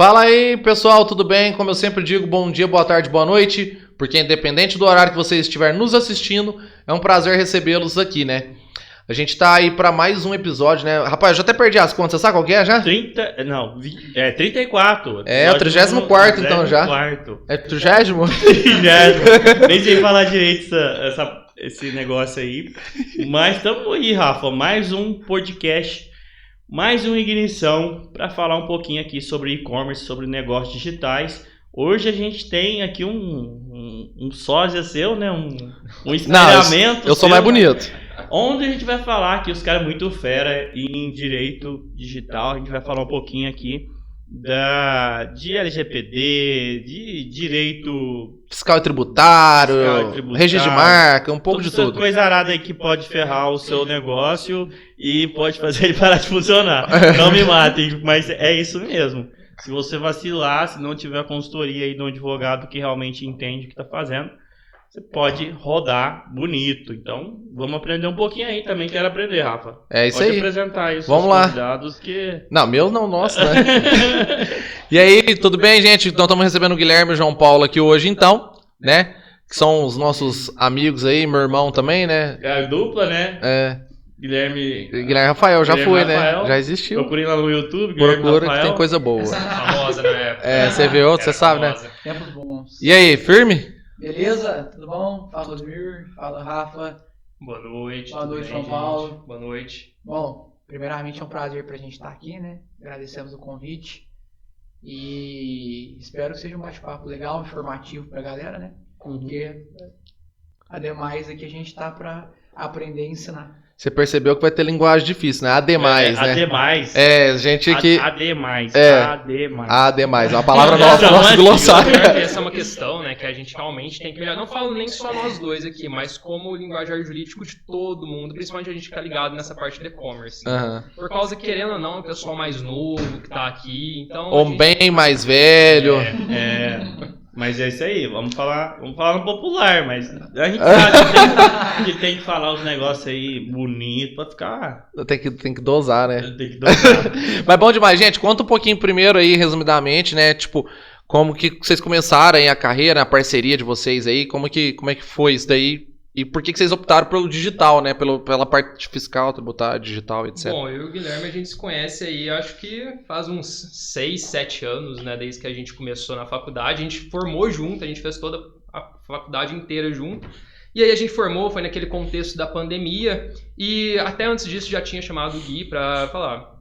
Fala aí, pessoal, tudo bem? Como eu sempre digo, bom dia, boa tarde, boa noite, porque independente do horário que você estiver nos assistindo, é um prazer recebê-los aqui, né? A gente tá aí pra mais um episódio, né? Rapaz, eu já até perdi as contas, você sabe qual que é já? 34. É o 34º então já. É 30º? 30º. Nem sei falar direito esse negócio aí. Mas estamos aí, Rafa, mais um podcast, mais uma ignição para falar um pouquinho aqui sobre e-commerce, sobre negócios digitais. Hoje a gente tem aqui um sósia seu, né? Um espelhamento. Não, eu sou mais bonito. Onde a gente vai falar que os caras muito fera em direito digital. A gente vai falar um pouquinho aqui de LGPD, de direito fiscal e tributário, registro de marca, um pouco de tudo. Coisa arada aí que pode ferrar o seu negócio e pode fazer ele parar de funcionar. Não me matem, mas é isso mesmo. Se você vacilar, se não tiver consultoria aí de um advogado que realmente entende o que está fazendo, você pode rodar bonito. Então, vamos aprender um pouquinho aí também. Quero aprender, Rafa. É isso pode aí. Apresentar aí os vamos lá. Convidados que... Não, meu não, nosso, né? E aí, tudo bem, gente? Então, estamos recebendo o Guilherme e o João Paulo aqui hoje, então, né? Que são os nossos amigos aí, meu irmão também, né? É a dupla, né? É. Guilherme Rafael, já Guilherme foi, Rafael, né? Já existiu. Procurem lá no YouTube, Guilherme Procura Rafael. que tem coisa boa. Essa era famosa na época. É, você vê outro, você sabe, né? Tempos bons. E aí, firme? Beleza? Tudo bom? Fala, Rodmir. Fala, Rafa. Boa noite. Boa noite, bem, João gente? Paulo. Boa noite. Bom, primeiramente é um prazer pra gente estar aqui, né? Agradecemos o convite. E espero que seja um bate-papo legal, informativo pra galera, né? Porque, ademais, aqui a gente tá pra aprender e ensinar. Você percebeu que vai ter linguagem difícil, né? Ademais, né? Ademais. É, gente que... Ademais. É. Ademais. Ademais, é uma palavra nova no nosso glossário. Essa é uma questão, né, que a gente realmente tem que melhorar. Não falo nem só nós dois aqui, mas como linguajar jurídico de todo mundo, principalmente a gente ficar ligado nessa parte de e-commerce. Uhum. Por causa, querendo ou não, é o pessoal mais novo que tá aqui, então... Ou bem mais velho. Mas é isso aí, vamos falar no popular, mas a gente sabe que tem que falar os negócios aí bonitos pra ficar... Tem que dosar, né? Tem que dosar. Mas bom demais, gente. Conta um pouquinho primeiro aí, resumidamente, né? Tipo, como que vocês começaram aí a carreira, a parceria de vocês aí, como é que foi isso daí? E por que vocês optaram pelo digital, né? Pela parte fiscal, tributária, digital, etc. Bom, eu e o Guilherme, a gente se conhece aí, acho que faz uns 6, 7 anos, né? Desde que a gente começou na faculdade. A gente formou junto, a gente fez toda a faculdade inteira junto. E aí a gente formou, foi naquele contexto da pandemia. E até antes disso já tinha chamado o Gui pra falar...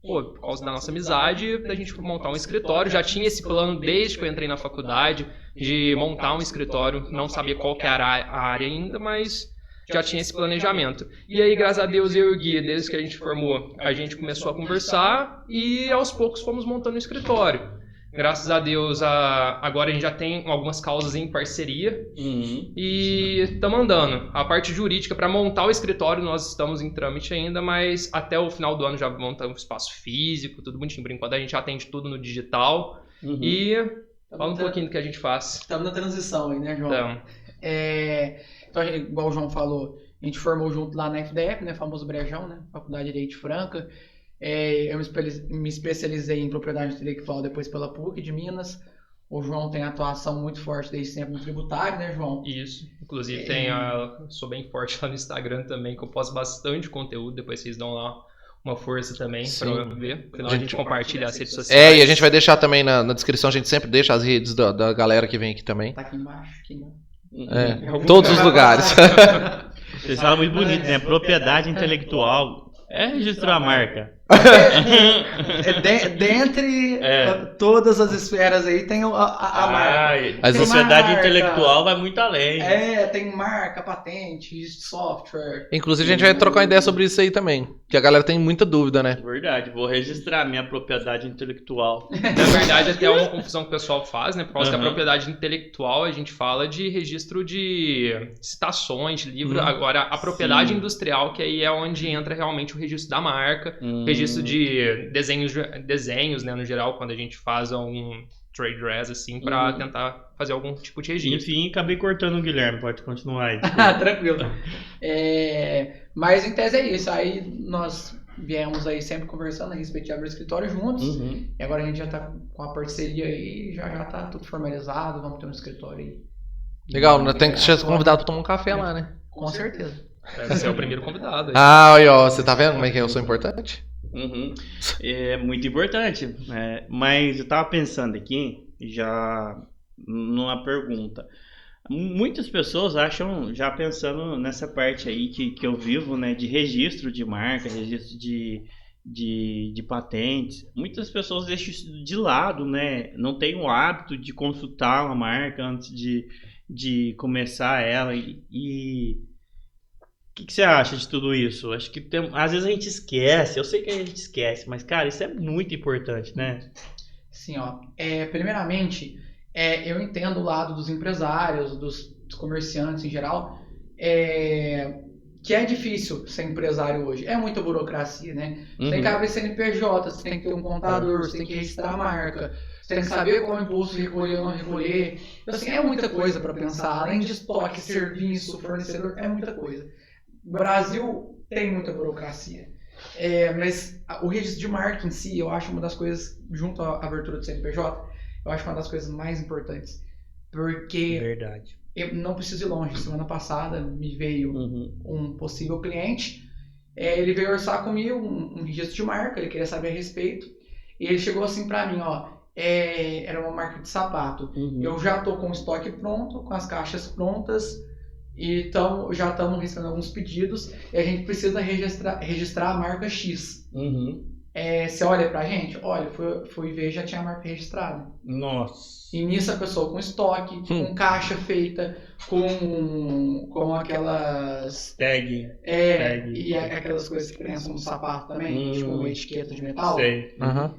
Pô, por causa da nossa amizade, da gente montar um escritório. Já tinha esse plano desde que eu entrei na faculdade, de montar um escritório. Não sabia qual que era a área ainda, mas já tinha esse planejamento. E aí, graças a Deus, eu e o Gui, desde que a gente formou, a gente começou a conversar e aos poucos fomos montando o escritório. Graças a Deus, agora a gente já tem algumas causas em parceria e estamos andando. A parte jurídica, para montar o escritório, nós estamos em trâmite ainda, mas até o final do ano já montamos espaço físico, tudo bonitinho. Por enquanto a gente atende tudo no digital e fala um pouquinho do que a gente faz. Estamos na transição aí, né, João? Então, igual o João falou, a gente formou junto lá na FDF, né, famoso Brejão, né, Faculdade de Direito Franca. Eu me especializei em propriedade intelectual depois pela PUC de Minas. O João tem atuação muito forte desde sempre no tributário, né, João? Isso. Inclusive, sou bem forte lá no Instagram também, que eu posto bastante conteúdo. Depois vocês dão lá uma força também para ver. Afinal, a gente compartilha as redes sociais. E a gente vai deixar também na descrição, a gente sempre deixa as redes da galera que vem aqui também. Tá aqui embaixo, aqui embaixo. Todos os lugares. Vocês falam muito bonito, né? Propriedade intelectual é registrar a marca. Dentre todas as esferas aí tem a marca. A sociedade intelectual vai muito além. Tem marca, patente, software. Inclusive a gente vai trocar uma ideia sobre isso aí também, que a galera tem muita dúvida, né? Verdade, vou registrar minha propriedade intelectual. Na verdade, até uma confusão que o pessoal faz, né? Por causa da propriedade intelectual, a gente fala de registro de citações, de livro. Agora, a propriedade industrial, que aí é onde entra realmente o registro da marca, registro de desenhos, né, no geral, quando a gente faz um trade dress, assim, pra tentar fazer algum tipo de registro. Enfim, acabei cortando o Guilherme, pode continuar aí. Tranquilo. Mas em tese é isso, aí nós viemos aí sempre conversando a respeito de abrir o escritório juntos. Uhum. E agora a gente já tá com a parceria aí, já tá tudo formalizado, vamos ter um escritório aí. Legal, né? Tem que ser convidado pra tomar um café lá, né? Com certeza. Deve ser o primeiro convidado. Aí. Ah, aí, ó, você tá vendo como é que eu sou importante? Uhum. É muito importante, mas eu tava pensando aqui, já numa pergunta. Muitas pessoas acham, já pensando nessa parte aí que eu vivo, né, de registro de marca, registro de patentes, muitas pessoas deixam isso de lado, né, não tem o hábito de consultar uma marca antes de começar ela e o que você acha de tudo isso? Acho que às vezes a gente esquece, eu sei que a gente esquece, mas, cara, isso é muito importante, né? Sim, ó. Primeiramente, eu entendo o lado dos empresários, dos comerciantes em geral, que é difícil ser empresário hoje. É muita burocracia, né? Você tem que abrir CNPJ, você tem que ter um contador, você tem que registrar a marca, você tem que saber qual imposto recolher ou não recolher. Então, assim, é muita coisa para pensar. Além de estoque, serviço, fornecedor, é muita coisa. O Brasil tem muita burocracia. Mas o registro de marca em si, eu acho uma das coisas, junto à abertura do CNPJ, eu acho uma das coisas mais importantes. Porque Verdade. eu não preciso ir longe. Semana passada me veio um possível cliente. Ele veio orçar comigo um registro de marca, ele queria saber a respeito. E ele chegou assim pra mim, ó. Era uma marca de sapato. Eu já tô com o estoque pronto, com as caixas prontas. Então, já estamos recebendo alguns pedidos e a gente precisa registrar a marca X. Você olha pra gente? Olha, fui ver, já tinha a marca registrada. Nossa. E nisso a pessoa com estoque, com caixa feita, com aquelas... Tag. E aquelas coisas que prensam no sapato também, tipo uma etiqueta de metal. Sei.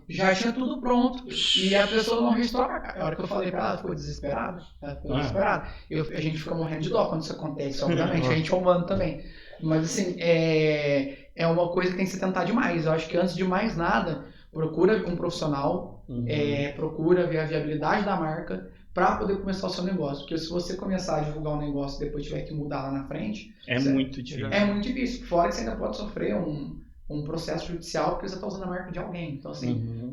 Já tinha tudo pronto. E a pessoa não registrou a caixa. A hora que eu falei pra ela, ela ficou desesperada. A gente fica morrendo de dó quando isso acontece, obviamente. A gente é humano também. Mas assim, é uma coisa que tem que se tentar demais. Eu acho que antes de mais nada, procura um profissional, procura ver a viabilidade da marca para poder começar o seu negócio. Porque se você começar a divulgar um negócio e depois tiver que mudar lá na frente... muito difícil. É muito difícil. Fora que você ainda pode sofrer um processo judicial porque você está usando a marca de alguém. Então, assim,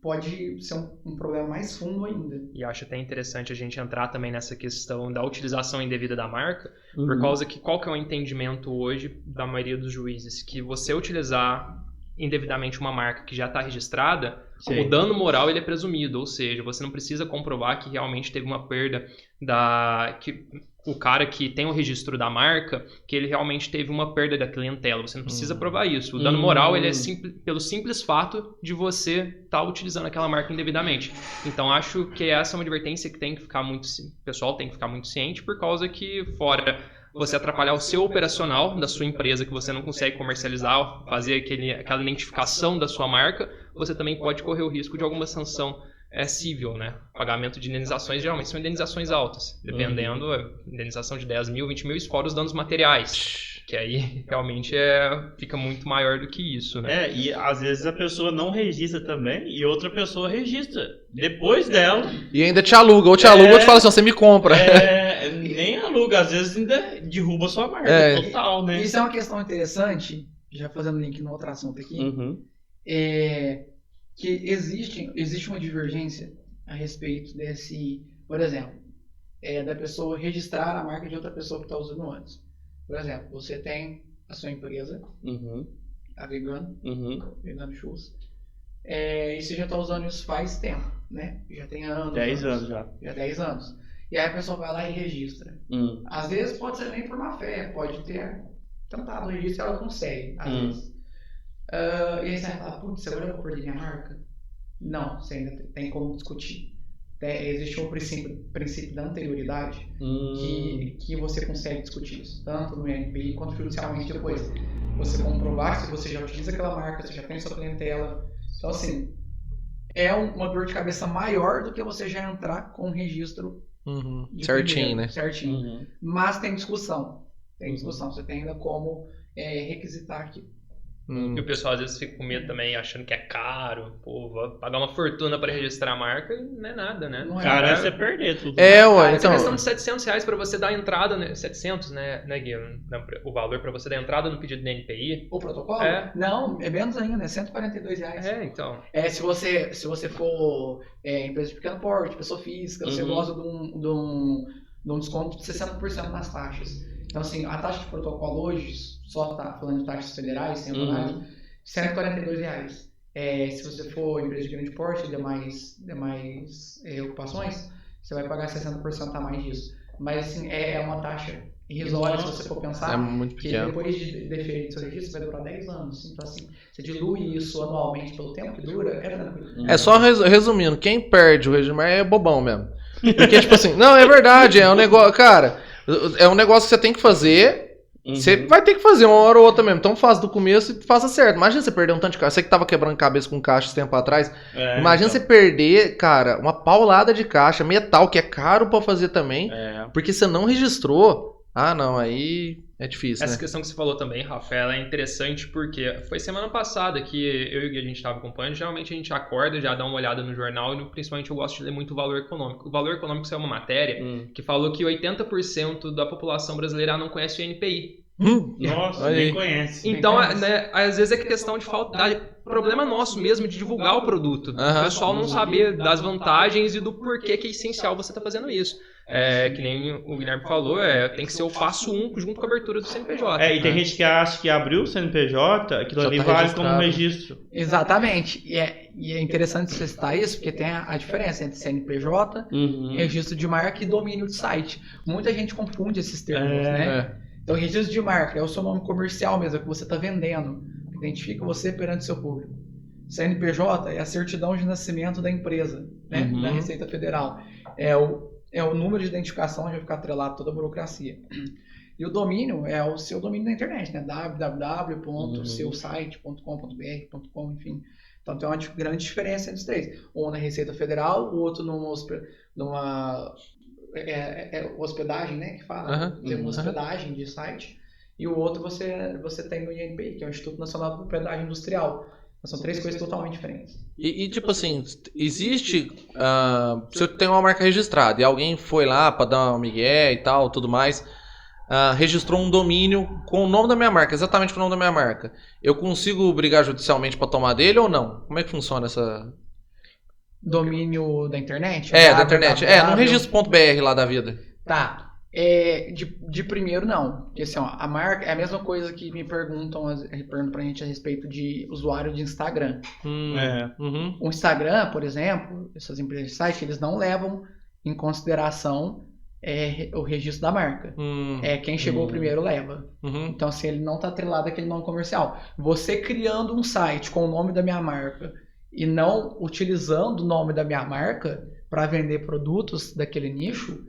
pode ser um problema mais fundo ainda. E acho até interessante a gente entrar também nessa questão da utilização indevida da marca, por causa que qual que é o entendimento hoje da maioria dos juízes? Que você utilizar indevidamente uma marca que já está registrada, o dano moral ele é presumido, ou seja, você não precisa comprovar que realmente teve uma perda que o cara que tem o registro da marca, que ele realmente teve uma perda da clientela. Você não precisa provar isso. O dano moral ele é pelo simples fato de você estar utilizando aquela marca indevidamente. Então acho que essa é uma advertência que tem que ficar o pessoal tem que ficar muito ciente, por causa que fora você atrapalhar o seu operacional da sua empresa, que você não consegue comercializar, fazer aquela identificação da sua marca, você também pode correr o risco de alguma sanção civil, né? Pagamento de indenizações, geralmente são indenizações altas, dependendo, indenização de 10 mil, 20 mil, e fora os danos materiais, que aí realmente fica muito maior do que isso, né? E às vezes a pessoa não registra também e outra pessoa registra depois dela. E ainda te aluga, ou te fala assim, você me compra. Nem aluga, às vezes ainda derruba sua marca total, né? Isso é uma questão interessante, já fazendo link no outro assunto aqui, que existe uma divergência a respeito desse, por exemplo, da pessoa registrar a marca de outra pessoa que está usando antes. Por exemplo, você tem a sua empresa, a Vegano, Vegano Shoes, e você já está usando isso faz tempo, né? Já tem anos. 10 anos já. Já 10 anos. E aí a pessoa vai lá e registra. Às vezes pode ser nem por má fé, pode ter tentado o registro e ela consegue, às vezes. E aí você vai falar, putz, agora eu vou perder minha marca? Não, você ainda tem como discutir. Existe um princípio da anterioridade que você consegue discutir isso, tanto no INPI quanto judicialmente depois. Você comprovar que se você já utiliza aquela marca, você já tem sua clientela. Então, assim, é uma dor de cabeça maior do que você já entrar com um registro certinho, né? Certinho. Mas tem discussão. Você tem ainda como requisitar aqui. E o pessoal às vezes fica com medo também, achando que é caro. Pô, vou pagar uma fortuna pra registrar a marca e não é nada, né? Não é Cara, nada. você perder tudo. É, ué, Cara, essa então... questão de R$700 pra você dar a entrada, né? 700, né, Gui? O valor pra você dar a entrada no pedido da NPI. O protocolo? É. Não, é menos ainda, é R$142. Então. Se você for empresa de pequeno porte, pessoa física, você gosta de um desconto de 60% nas taxas. Então, assim, a taxa de protocolo hoje, só tá falando de taxas federais, sem R$142. Se você for empresa de grande porte, demais ocupações, você vai pagar 60% a mais disso. Mas, assim, é uma taxa irrisória, se você for pensar, é muito que pequeno. depois de deferir seu registro vai durar 10 anos. Então, assim, você dilui isso anualmente pelo tempo que dura, é tranquilo. É só resumindo, quem perde o regime é bobão mesmo. Porque, tipo assim, não, é verdade, é um negócio, cara, é um negócio que você tem que fazer, você vai ter que fazer uma hora ou outra mesmo. Então faça do começo e faça certo. Imagina você perder um tanto de caixa. Você que tava quebrando cabeça com caixa esse tempo atrás. Imagina você perder, cara, uma paulada de caixa, metal, que é caro pra fazer também, porque você não registrou. Ah, não, aí é difícil, Essa né? questão que você falou também, Rafael, é interessante porque foi semana passada que eu e o Gui a gente estava acompanhando. Geralmente a gente acorda, já dá uma olhada no jornal e principalmente eu gosto de ler muito o Valor Econômico. O Valor Econômico é uma matéria que falou que 80% da população brasileira não conhece o INPI. Nossa, nem conhece. Então, né, às vezes é questão de falta... Problema nosso mesmo de divulgar o produto. O pessoal não saber das vantagens e do porquê que é essencial você estar fazendo isso. Que nem o Guilherme falou, tem que ser o passo 1 junto com a abertura do CNPJ. E tem gente que acha que abriu o CNPJ, aquilo ali vale como registro. Exatamente. E é interessante você citar isso, porque tem a diferença entre CNPJ, registro de marca e domínio de site. Muita gente confunde esses termos, né? Então, registro de marca é o seu nome comercial mesmo, é o que você está vendendo. Identifica você perante o seu público. CNPJ é a certidão de nascimento da empresa, né? Da Receita Federal. É o número de identificação, onde vai ficar atrelado toda a burocracia. E o domínio é o seu domínio da internet, né? www.seusite.com.br, enfim. Então tem uma grande diferença entre os três. Um na Receita Federal, o outro numa hospedagem, né? Que fala. Tem uma hospedagem de site. E o outro você tem no INPI, que é o Instituto Nacional de Propriedade Industrial. São três coisas totalmente diferentes. E tipo assim, existe... se eu tenho uma marca registrada e alguém foi lá pra dar um migué e tal, tudo mais, registrou um domínio com o nome da minha marca, exatamente com o nome da minha marca, eu consigo brigar judicialmente pra tomar dele ou não? Como é que funciona essa... Domínio da internet? Da internet. No registro.br lá da vida. Tá. De primeiro, não. Porque assim, a marca é a mesma coisa que me perguntam pra gente a respeito de usuário de Instagram. O Instagram, por exemplo, essas empresas de site, eles não levam em consideração o registro da marca. Quem chegou primeiro leva. Então, assim, ele não está atrelado àquele nome comercial. Você criando um site com o nome da minha marca e não utilizando o nome da minha marca para vender produtos daquele nicho,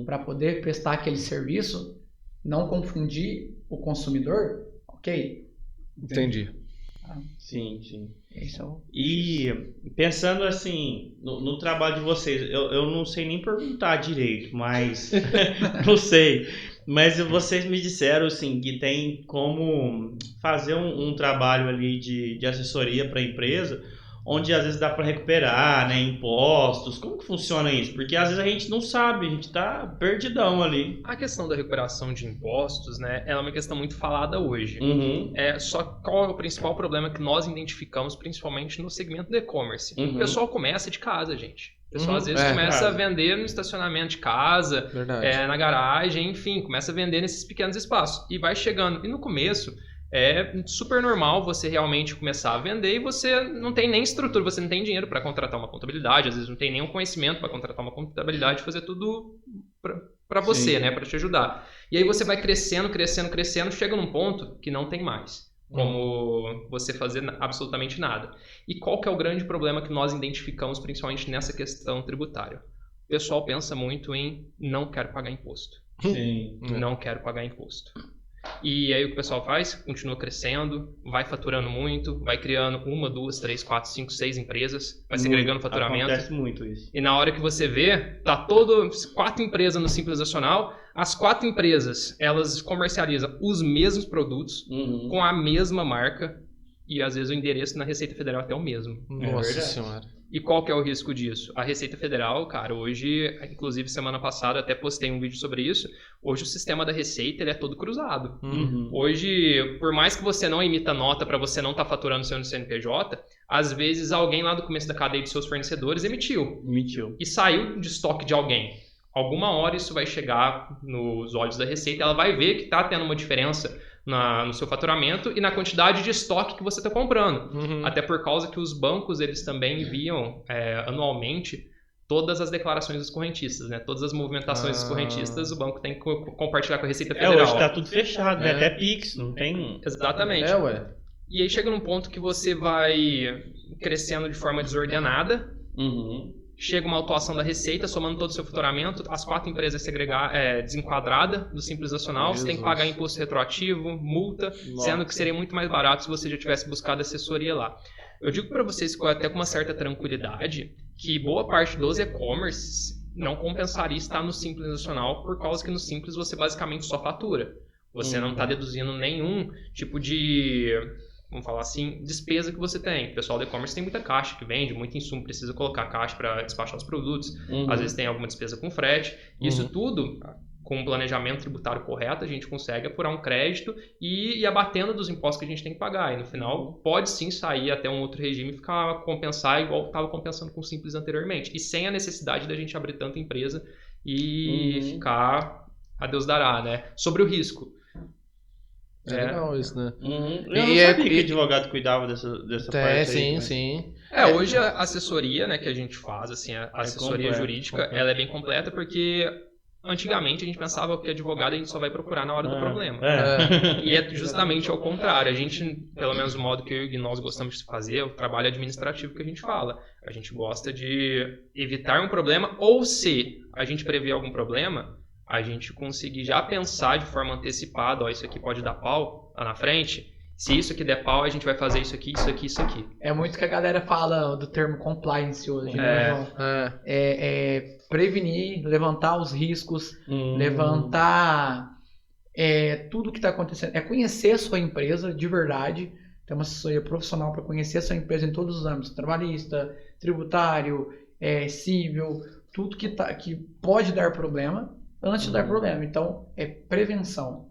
para poder prestar aquele serviço, não confundir o consumidor, ok? Entendi. Sim. Esse é o... E pensando assim, no trabalho de vocês, eu não sei nem perguntar direito, mas não sei. Mas vocês me disseram assim, que tem como fazer um trabalho ali de assessoria para a empresa, onde às vezes dá para recuperar, né, impostos. Como que funciona isso? Porque às vezes a gente não sabe, a gente tá perdidão ali. A questão da recuperação de impostos, né, é uma questão muito falada hoje. Só qual é o principal problema que nós identificamos, principalmente no segmento do e-commerce? O pessoal começa de casa, gente. O pessoal às vezes começa a vender no estacionamento de casa, na garagem, enfim, começa a vender nesses pequenos espaços. E vai chegando. E no começo... é super normal você realmente começar a vender e você não tem nem estrutura, você não tem dinheiro para contratar uma contabilidade, às vezes não tem nenhum conhecimento para contratar uma contabilidade e fazer tudo para você, né, para te ajudar. E aí você vai crescendo, chega num ponto que não tem mais como você fazer absolutamente nada. E qual que é o grande problema que nós identificamos, principalmente nessa questão tributária? O pessoal pensa muito em não quero pagar imposto. Não quero pagar imposto. E aí o que o pessoal faz? Continua crescendo, vai faturando muito, vai criando 1, 2, 3, 4, 5, 6 empresas, vai segregando faturamento. Acontece muito isso. E na hora que você vê, tá 4 empresas no Simples Nacional, as 4 empresas, elas comercializam os mesmos produtos, com a mesma marca, e às vezes o endereço na Receita Federal é até o mesmo. Nossa verdade. senhora. E qual que é o risco disso? A Receita Federal, cara, hoje, inclusive semana passada até postei um vídeo sobre isso, hoje o sistema da Receita ele é todo cruzado. Hoje, por mais que você não emita nota para você não estar faturando seu CNPJ, às vezes alguém lá do começo da cadeia de seus fornecedores emitiu. E saiu de estoque de alguém. Alguma hora isso vai chegar nos olhos da Receita, ela vai ver que está tendo uma diferença no seu faturamento e na quantidade de estoque que você está comprando. Até por causa que os bancos eles também enviam anualmente todas as declarações dos correntistas, né? Todas as movimentações dos correntistas, o banco tem que compartilhar com a Receita Federal. Hoje tá tudo fechado, né? Até Pix, não tem... Exatamente. Ué. E aí chega num ponto que você vai crescendo de forma desordenada, chega uma autuação da Receita, somando todo o seu faturamento, as 4 empresas desenquadradas do Simples Nacional, você tem que pagar imposto retroativo, multa, sendo que seria muito mais barato se você já tivesse buscado assessoria lá. Eu digo para vocês até com uma certa tranquilidade que boa parte dos e-commerce não compensaria estar no Simples Nacional por causa que no Simples você basicamente só fatura. Você não está deduzindo nenhum tipo de... vamos falar assim, despesa que você tem. O pessoal do e-commerce tem muita caixa que vende, muito insumo, precisa colocar caixa para despachar os produtos. Às vezes tem alguma despesa com frete. Isso tudo, com um planejamento tributário correto, a gente consegue apurar um crédito e ir abatendo dos impostos que a gente tem que pagar. E no final, pode sim sair até um outro regime e ficar compensar igual estava compensando com o Simples anteriormente. E sem a necessidade da gente abrir tanta empresa e ficar a Deus dará, né? Sobre o risco. É legal isso, né? Eu não sabia que advogado cuidava dessa parte sim, aí, né? sim. Hoje a assessoria, né, que a gente faz, assim, a assessoria jurídica, ela é bem completa porque antigamente a gente pensava que advogado a gente só vai procurar na hora do problema. E é justamente ao contrário. A gente, pelo menos o modo que eu e nós gostamos de fazer, é o trabalho administrativo que a gente fala. A gente gosta de evitar um problema ou se a gente prevê algum problema, a gente conseguir já pensar de forma antecipada, isso aqui pode dar pau lá na frente. Se isso aqui der pau, a gente vai fazer isso aqui, isso aqui, isso aqui. É muito que a galera fala do termo compliance hoje, né, João? Prevenir, levantar os riscos, levantar tudo que está acontecendo. É conhecer a sua empresa de verdade, ter uma assessoria profissional para conhecer a sua empresa em todos os âmbitos, trabalhista, tributário, civil, tudo que pode dar problema, antes de dar problema. Então, é prevenção.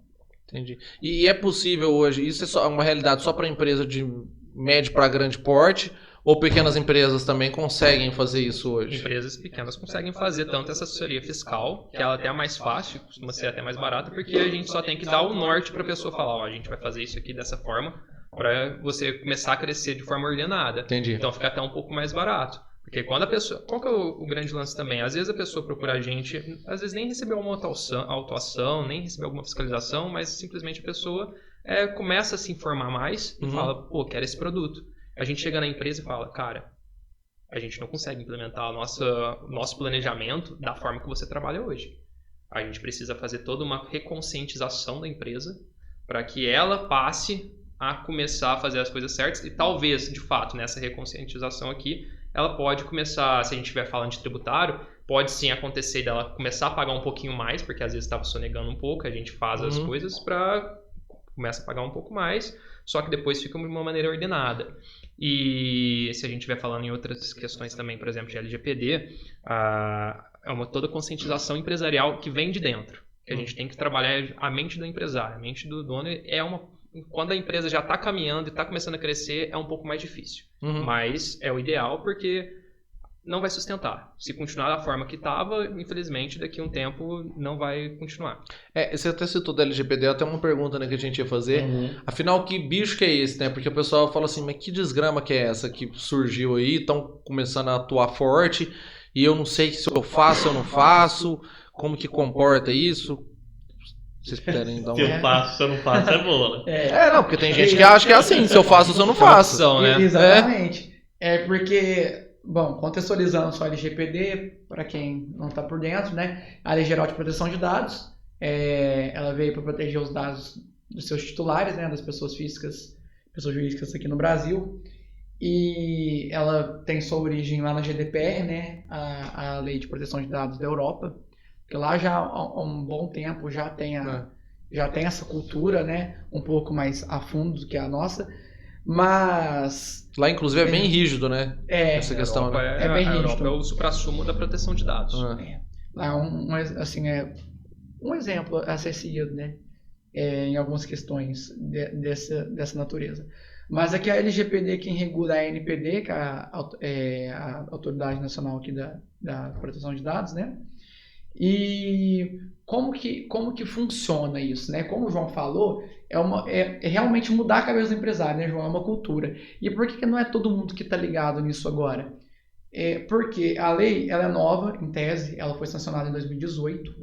Entendi. E é possível hoje, isso é só uma realidade só para empresa de médio para grande porte, ou pequenas empresas também conseguem fazer isso hoje? Empresas pequenas conseguem fazer tanto essa assessoria fiscal, que ela até é mais fácil, costuma ser até mais barata, porque a gente só tem que dar o norte para a pessoa falar, a gente vai fazer isso aqui dessa forma, para você começar a crescer de forma ordenada. Entendi. Então fica até um pouco mais barato. Porque quando a pessoa... Qual que é o grande lance também? Às vezes a pessoa procura a gente, às vezes nem recebeu uma autuação, nem recebeu alguma fiscalização, mas simplesmente a pessoa começa a se informar mais e fala, quero esse produto. A gente chega na empresa e fala, cara, a gente não consegue implementar o nosso planejamento da forma que você trabalha hoje. A gente precisa fazer toda uma reconscientização da empresa para que ela passe a começar a fazer as coisas certas e talvez, de fato, nessa reconscientização aqui, ela pode começar, se a gente estiver falando de tributário, pode sim acontecer dela começar a pagar um pouquinho mais, porque às vezes estava sonegando um pouco, a gente faz as coisas para começa a pagar um pouco mais, só que depois fica de uma maneira ordenada. E se a gente estiver falando em outras questões também, por exemplo, de LGPD, é uma toda conscientização empresarial que vem de dentro, que a gente tem que trabalhar a mente do empresário, a mente do dono quando a empresa já está caminhando e está começando a crescer, é um pouco mais difícil. Mas é o ideal porque não vai sustentar. Se continuar da forma que estava, infelizmente, daqui a um tempo não vai continuar. Você até citou da LGPD, até uma pergunta, né, que a gente ia fazer. Afinal, que bicho que é esse, né? Porque o pessoal fala assim, mas que desgrama que é essa que surgiu aí? Estão começando a atuar forte e eu não sei se eu faço ou não faço, como que comporta isso? Vocês puderem dar uma... Se eu faço, se eu não faço, é boa. Não, porque tem gente que acha que é assim, se eu faço, se eu não faço. Né? Exatamente. Porque, bom, contextualizando só a LGPD, para quem não está por dentro, né? A Lei Geral de Proteção de Dados, ela veio para proteger os dados dos seus titulares, né? Das pessoas físicas, pessoas jurídicas aqui no Brasil. E ela tem sua origem lá na GDPR, né? A Lei de Proteção de Dados da Europa. Que lá já há um bom tempo já tem essa cultura, né, um pouco mais a fundo do que a nossa, Mas Lá, inclusive, é bem rígido, né? Essa A questão, Europa né? É bem a Europa rígido. é o suprassumo da proteção de dados. lá assim, um exemplo a ser seguido, né? Em algumas questões dessa natureza. Mas aqui a LGPD, quem regula é a ANPD, que é a Autoridade Nacional aqui da Proteção de Dados, né? E como que funciona isso, né? Como o João falou, é realmente mudar a cabeça do empresário, né, João? É uma cultura. E por que não é todo mundo que está ligado nisso agora? Porque a lei, ela é nova, em tese, ela foi sancionada em 2018.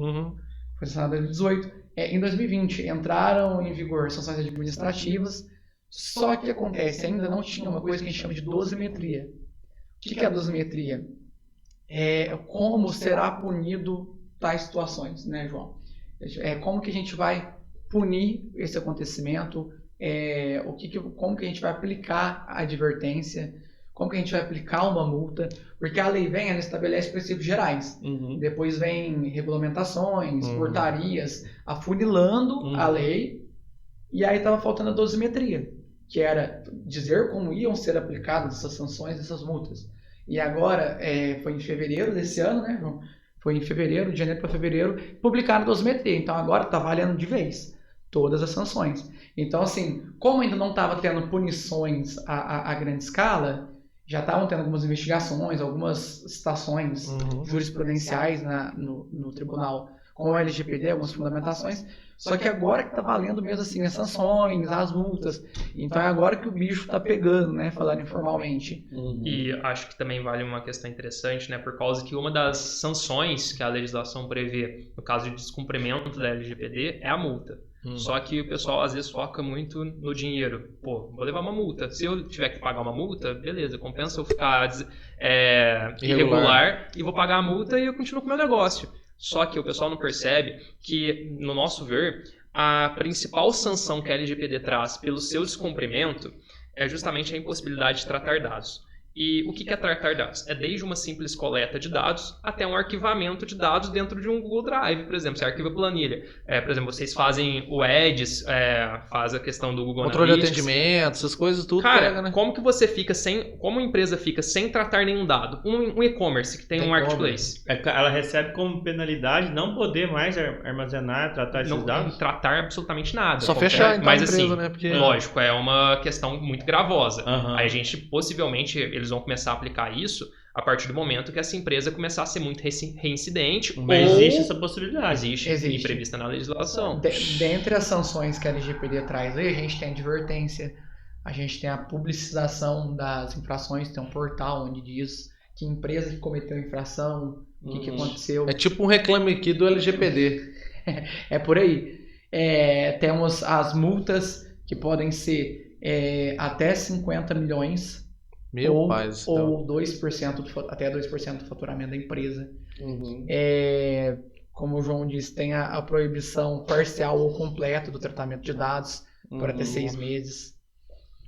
Foi sancionada em 2018. Em 2020 entraram em vigor sanções administrativas, só que acontece, ainda não tinha uma coisa que a gente chama de dosimetria. O que é a dosimetria? É como será punido tais situações, né, João? Como que a gente vai punir esse acontecimento, como que a gente vai aplicar a advertência, como que a gente vai aplicar uma multa, porque a lei ela estabelece princípios gerais, depois vem regulamentações, portarias, afunilando a lei, e aí estava faltando a dosimetria, que era dizer como iam ser aplicadas essas sanções, essas multas. E agora, foi em fevereiro desse ano, né, João? Foi em fevereiro, de janeiro para fevereiro, publicaram a dosimetria. Então agora está valendo de vez todas as sanções. Então, assim, como ainda não estava tendo punições a grande escala, já estavam tendo algumas investigações, algumas citações jurisprudenciais no tribunal com o LGPD, algumas fundamentações. Só que agora que está valendo mesmo assim, as sanções, as multas. Então é agora que o bicho está pegando, né? Falando informalmente. E acho que também vale uma questão interessante, né? Por causa que uma das sanções que a legislação prevê, no caso de descumprimento da LGPD, é a multa. Só que o pessoal às vezes foca muito no dinheiro. Pô, vou levar uma multa. Se eu tiver que pagar uma multa, beleza, compensa eu ficar irregular e vou pagar a multa e eu continuo com o meu negócio. Só que o pessoal não percebe que, no nosso ver, a principal sanção que a LGPD traz pelo seu descumprimento é justamente a impossibilidade de tratar dados. E o que é tratar dados? É desde uma simples coleta de dados até um arquivamento de dados dentro de um Google Drive, por exemplo. Você arquiva planilha. Por exemplo, vocês fazem o Ads, faz a questão do Google Controle Analytics. de atendimento, essas coisas, tudo Cara, pega, né? como que você fica como a empresa fica sem tratar nenhum dado? Um e-commerce que tem um marketplace. Ela recebe como penalidade não poder mais armazenar, tratar esses Não dados? tratar absolutamente nada. Só fechar, então, Mas a empresa, assim, né? Porque... lógico, é uma questão muito gravosa. Uhum. Aí a gente, possivelmente, eles vão começar a aplicar isso a partir do momento que essa empresa começar a ser muito reincidente. Mas ou existe essa possibilidade. Existe. E prevista na legislação. Dentre as sanções que a LGPD traz aí, a gente tem a advertência, a gente tem a publicização das infrações, tem um portal onde diz que empresa que cometeu infração, o que aconteceu. É tipo um reclame aqui do LGPD. É por aí. Temos as multas que podem ser até 50 milhões Meu pai do céu. ou 2% até 2% do faturamento da empresa. Como o João disse, tem a proibição parcial ou completa do tratamento de dados por até 6 meses.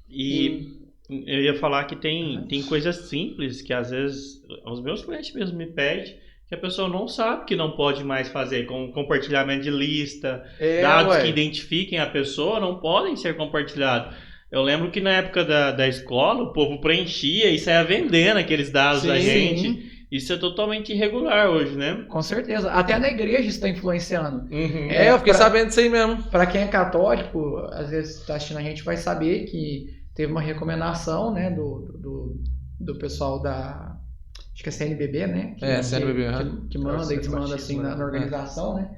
E eu ia falar que tem coisas simples que às vezes os meus clientes mesmo me pedem, que a pessoa não sabe que não pode mais fazer, como compartilhamento de lista, dados que identifiquem a pessoa não podem ser compartilhados. Eu lembro que na época da escola o povo preenchia e saía vendendo aqueles dados da gente. Isso é totalmente irregular hoje, né? Com certeza. Até na igreja está influenciando. Eu fiquei sabendo disso aí mesmo. Para quem é católico, às vezes está assistindo a gente, vai saber que teve uma recomendação, né, do pessoal da... Acho que é CNBB, né? CNBB. Que manda e desmanda assim na organização, né?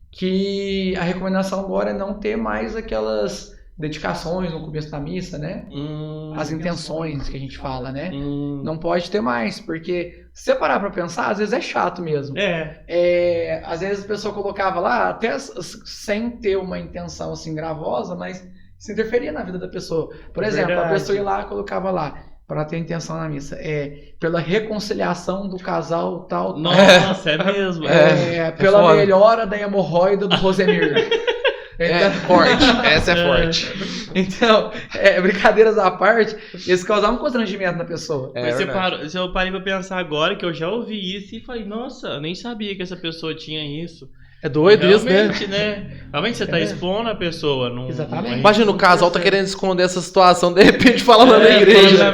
Que a recomendação agora é não ter mais aquelas dedicações no começo da missa, né? As intenções que a gente fala, né? Não pode ter mais, porque se você parar pra pensar, às vezes é chato mesmo. Às vezes a pessoa colocava lá, até sem ter uma intenção assim gravosa, mas se interferia na vida da pessoa. Por exemplo, a pessoa ia lá e colocava lá, para ter intenção na missa, pela reconciliação do casal tal. Nossa, é mesmo. Pela melhora da hemorroida do Rosemir. Forte. Essa é forte. Então, brincadeiras à parte, eles causavam um constrangimento na pessoa. Mas eu parei pra pensar agora que eu já ouvi isso e falei, nossa, eu nem sabia que essa pessoa tinha isso. É doido isso, né? Realmente você tá expondo a pessoa. Exatamente. Imagina o casal tá querendo esconder essa situação, de repente falando na igreja.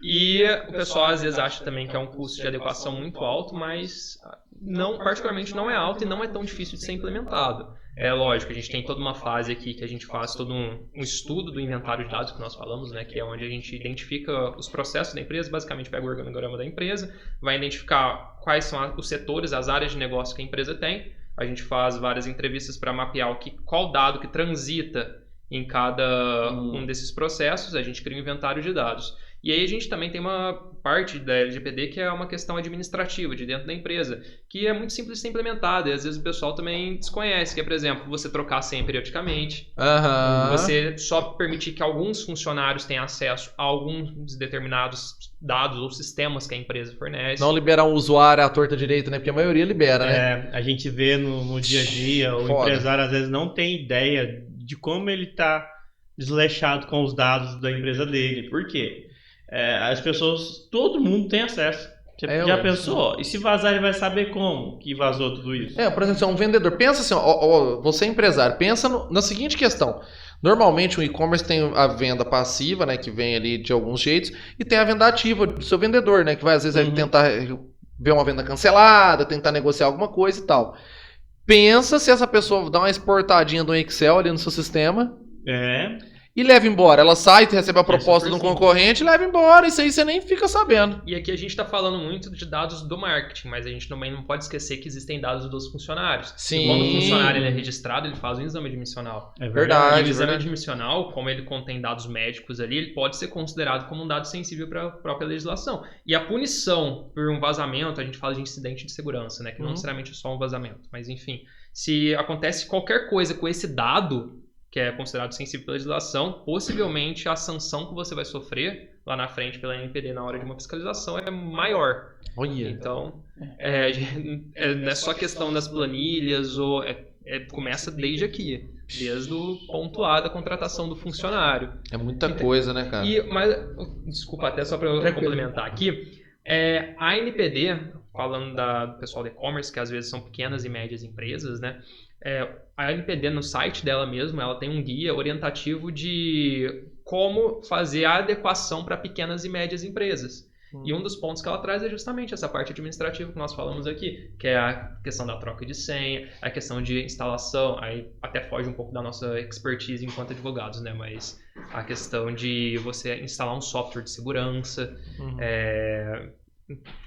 E o pessoal às vezes acha também que é um custo de adequação muito alto, mas particularmente não é alto e não é tão difícil de ser implementado. É lógico, a gente tem toda uma fase aqui que a gente faz todo um estudo do inventário de dados que nós falamos, né, que é onde a gente identifica os processos da empresa, basicamente pega o organograma da empresa, vai identificar quais são os setores, as áreas de negócio que a empresa tem. A gente faz várias entrevistas para mapear qual dado que transita em cada um desses processos. A gente cria um inventário de dados. E aí a gente também tem uma parte da LGPD que é uma questão administrativa de dentro da empresa, que é muito simples de ser implementada e às vezes o pessoal também desconhece, que é, por exemplo, você trocar a senha periodicamente, você só permitir que alguns funcionários tenham acesso a alguns determinados dados ou sistemas que a empresa fornece. Não liberar um usuário à torta direita, né? Porque a maioria libera, né? A gente vê no dia a dia, o empresário às vezes não tem ideia de como ele está desleixado com os dados da empresa dele. Por quê? As pessoas, todo mundo tem acesso. Você já pensou? E se vazar, ele vai saber como que vazou tudo isso? Por exemplo, você é um vendedor. Pensa assim, você é empresário. Pensa na seguinte questão. Normalmente o e-commerce tem a venda passiva, né, que vem ali de alguns jeitos, e tem a venda ativa do seu vendedor, né, que vai às vezes tentar ver uma venda cancelada, tentar negociar alguma coisa e tal. Pensa se essa pessoa dá uma exportadinha do Excel ali no seu sistema. E leva embora. Ela sai, recebe a proposta de um concorrente, leva embora. Isso aí você nem fica sabendo. E aqui a gente está falando muito de dados do marketing, mas a gente também não pode esquecer que existem dados dos funcionários. Sim. E quando o funcionário ele é registrado, ele faz um exame admissional. É verdade. E o exame admissional, como ele contém dados médicos ali, ele pode ser considerado como um dado sensível para a própria legislação. E a punição por um vazamento, a gente fala de incidente de segurança, né? Que não necessariamente é só um vazamento. Mas enfim, se acontece qualquer coisa com esse dado, que é considerado sensível pela legislação, possivelmente a sanção que você vai sofrer lá na frente pela NPD na hora de uma fiscalização é maior. Então, não é só questão das planilhas, começa desde aqui, desde o ponto A da contratação do funcionário. É muita coisa, né, cara? Desculpa, até só para eu complementar aqui, a NPD, falando do pessoal do e-commerce, que às vezes são pequenas e médias empresas, né? A NPD, no site dela mesmo, ela tem um guia orientativo de como fazer a adequação para pequenas e médias empresas. E um dos pontos que ela traz é justamente essa parte administrativa que nós falamos aqui, que é a questão da troca de senha, a questão de instalação, aí até foge um pouco da nossa expertise enquanto advogados, né? Mas a questão de você instalar um software de segurança,